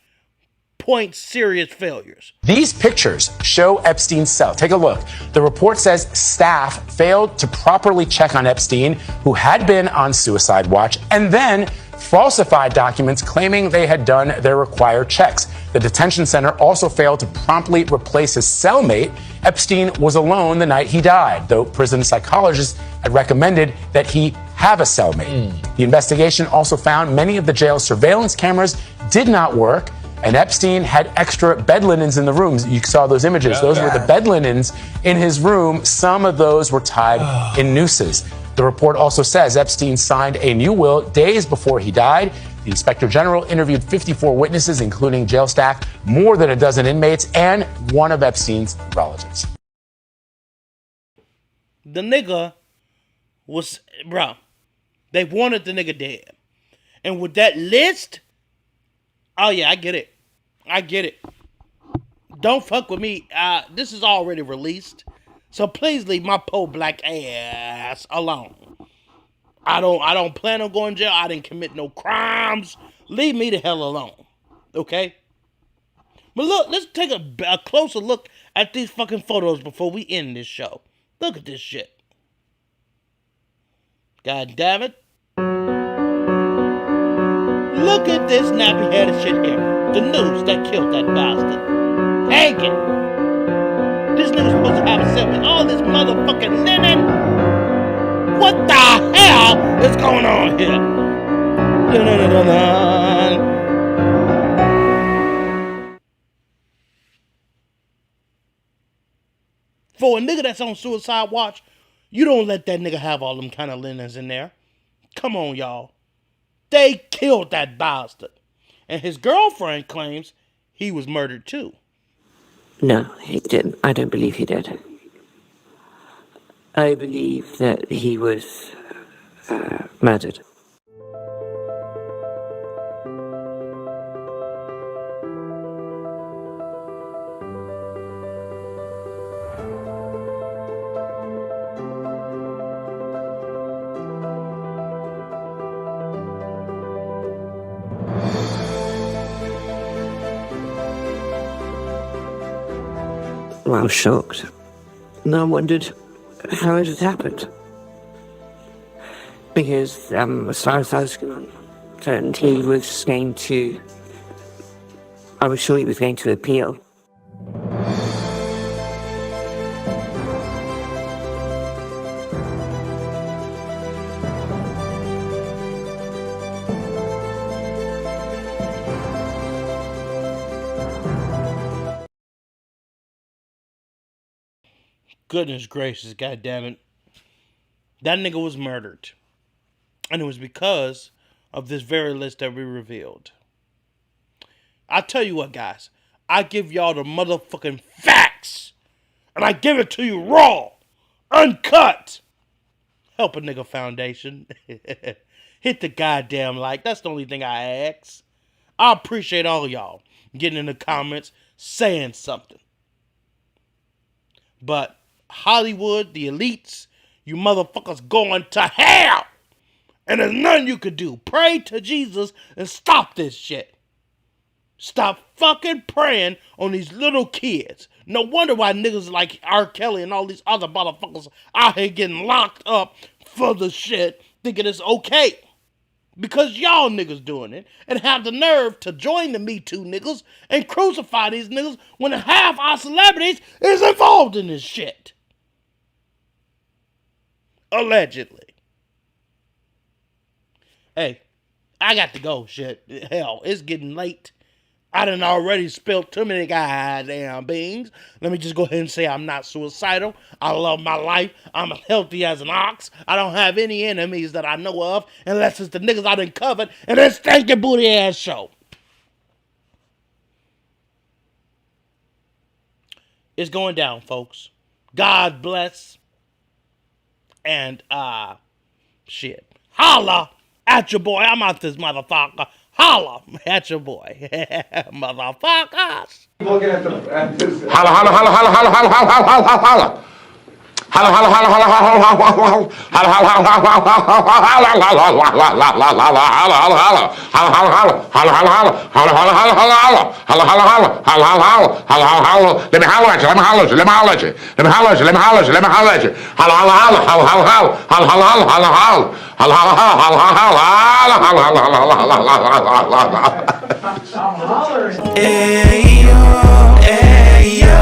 point serious failures. These pictures show Epstein's cell. Take a look. The report says staff failed to properly check on Epstein, who had been on suicide watch, and then falsified documents claiming they had done their required checks. The detention center also failed to promptly replace his cellmate. Epstein was alone the night he died, though prison psychologists had recommended that he have a cellmate. The investigation also found many of the jail's surveillance cameras did not work, and Epstein had extra bed linens in the rooms. You saw those images. Those were the bed linens in his room. Some of those were tied in nooses. The report also says Epstein signed a new will days before he died. The Inspector General interviewed 54 witnesses, including jail staff, more than a dozen inmates, and one of Epstein's relatives. The nigga was, bro, they wanted the nigga dead. And with that list, oh yeah, I get it. I get it. Don't fuck with me. This is already released. So please leave my poor black ass alone. I don't plan on going to jail. I didn't commit no crimes. Leave me the hell alone. Okay? But look, let's take a closer look at these fucking photos before we end this show. Look at this shit. God damn it. Look at this nappy-headed shit here. The news that killed that bastard. Hanging. This nigga's supposed to have a set with all this motherfucking linen. What the hell is going on here? Dun-dun-dun-dun-dun. For a nigga that's on suicide watch, you don't let that nigga have all them kind of linens in there. Come on, y'all. They killed that bastard. And his girlfriend claims he was murdered too. No, he didn't. I don't believe he did. I believe that he was murdered. Well, I was shocked. And I wondered how it had happened. Because, as far as I was concerned, he was going to... I was sure he was going to appeal. Goodness gracious, goddammit. That nigga was murdered. And it was because of this very list that we revealed. I tell you what, guys. I give y'all the motherfucking facts. And I give it to you raw. Uncut. Help a nigga foundation. Hit the goddamn like. That's the only thing I ask. I appreciate all y'all getting in the comments, saying something. But Hollywood, the elites, you motherfuckers going to hell. And there's nothing you could do. Pray to Jesus and stop this shit. Stop fucking praying on these little kids. No wonder why niggas like R. Kelly and all these other motherfuckers out here getting locked up for the shit, thinking it's okay. Because y'all niggas doing it and have the nerve to join the Me Too niggas and crucify these niggas when half our celebrities is involved in this shit. Allegedly. Hey, I got to go, shit. Hell, it's getting late. I done already spilled too many goddamn beans. Let me just go ahead and say I'm not suicidal. I love my life. I'm healthy as an ox. I don't have any enemies that I know of, unless it's the niggas I done covered in this stinking booty ass show. It's going down, folks. God bless. And, shit. Holla at your boy. I'm out this motherfucker. Holla at your boy. Motherfuckers. Holla, holla, holla, holla, holla, holla, holla, holla, holla, holla. Let me holler at you. Let me holler at you. Let me holler at you. Let me holler at you. Let me holler at you. Let me holler at you. Holla, holla, holla, holla, holla, holla, holla, holla, holla, holla, holla. Holla, holla, holla, holla, holla, holla, holla, holla, holla, holla. Ayo, ayo,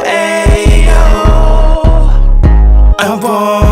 ayo. I want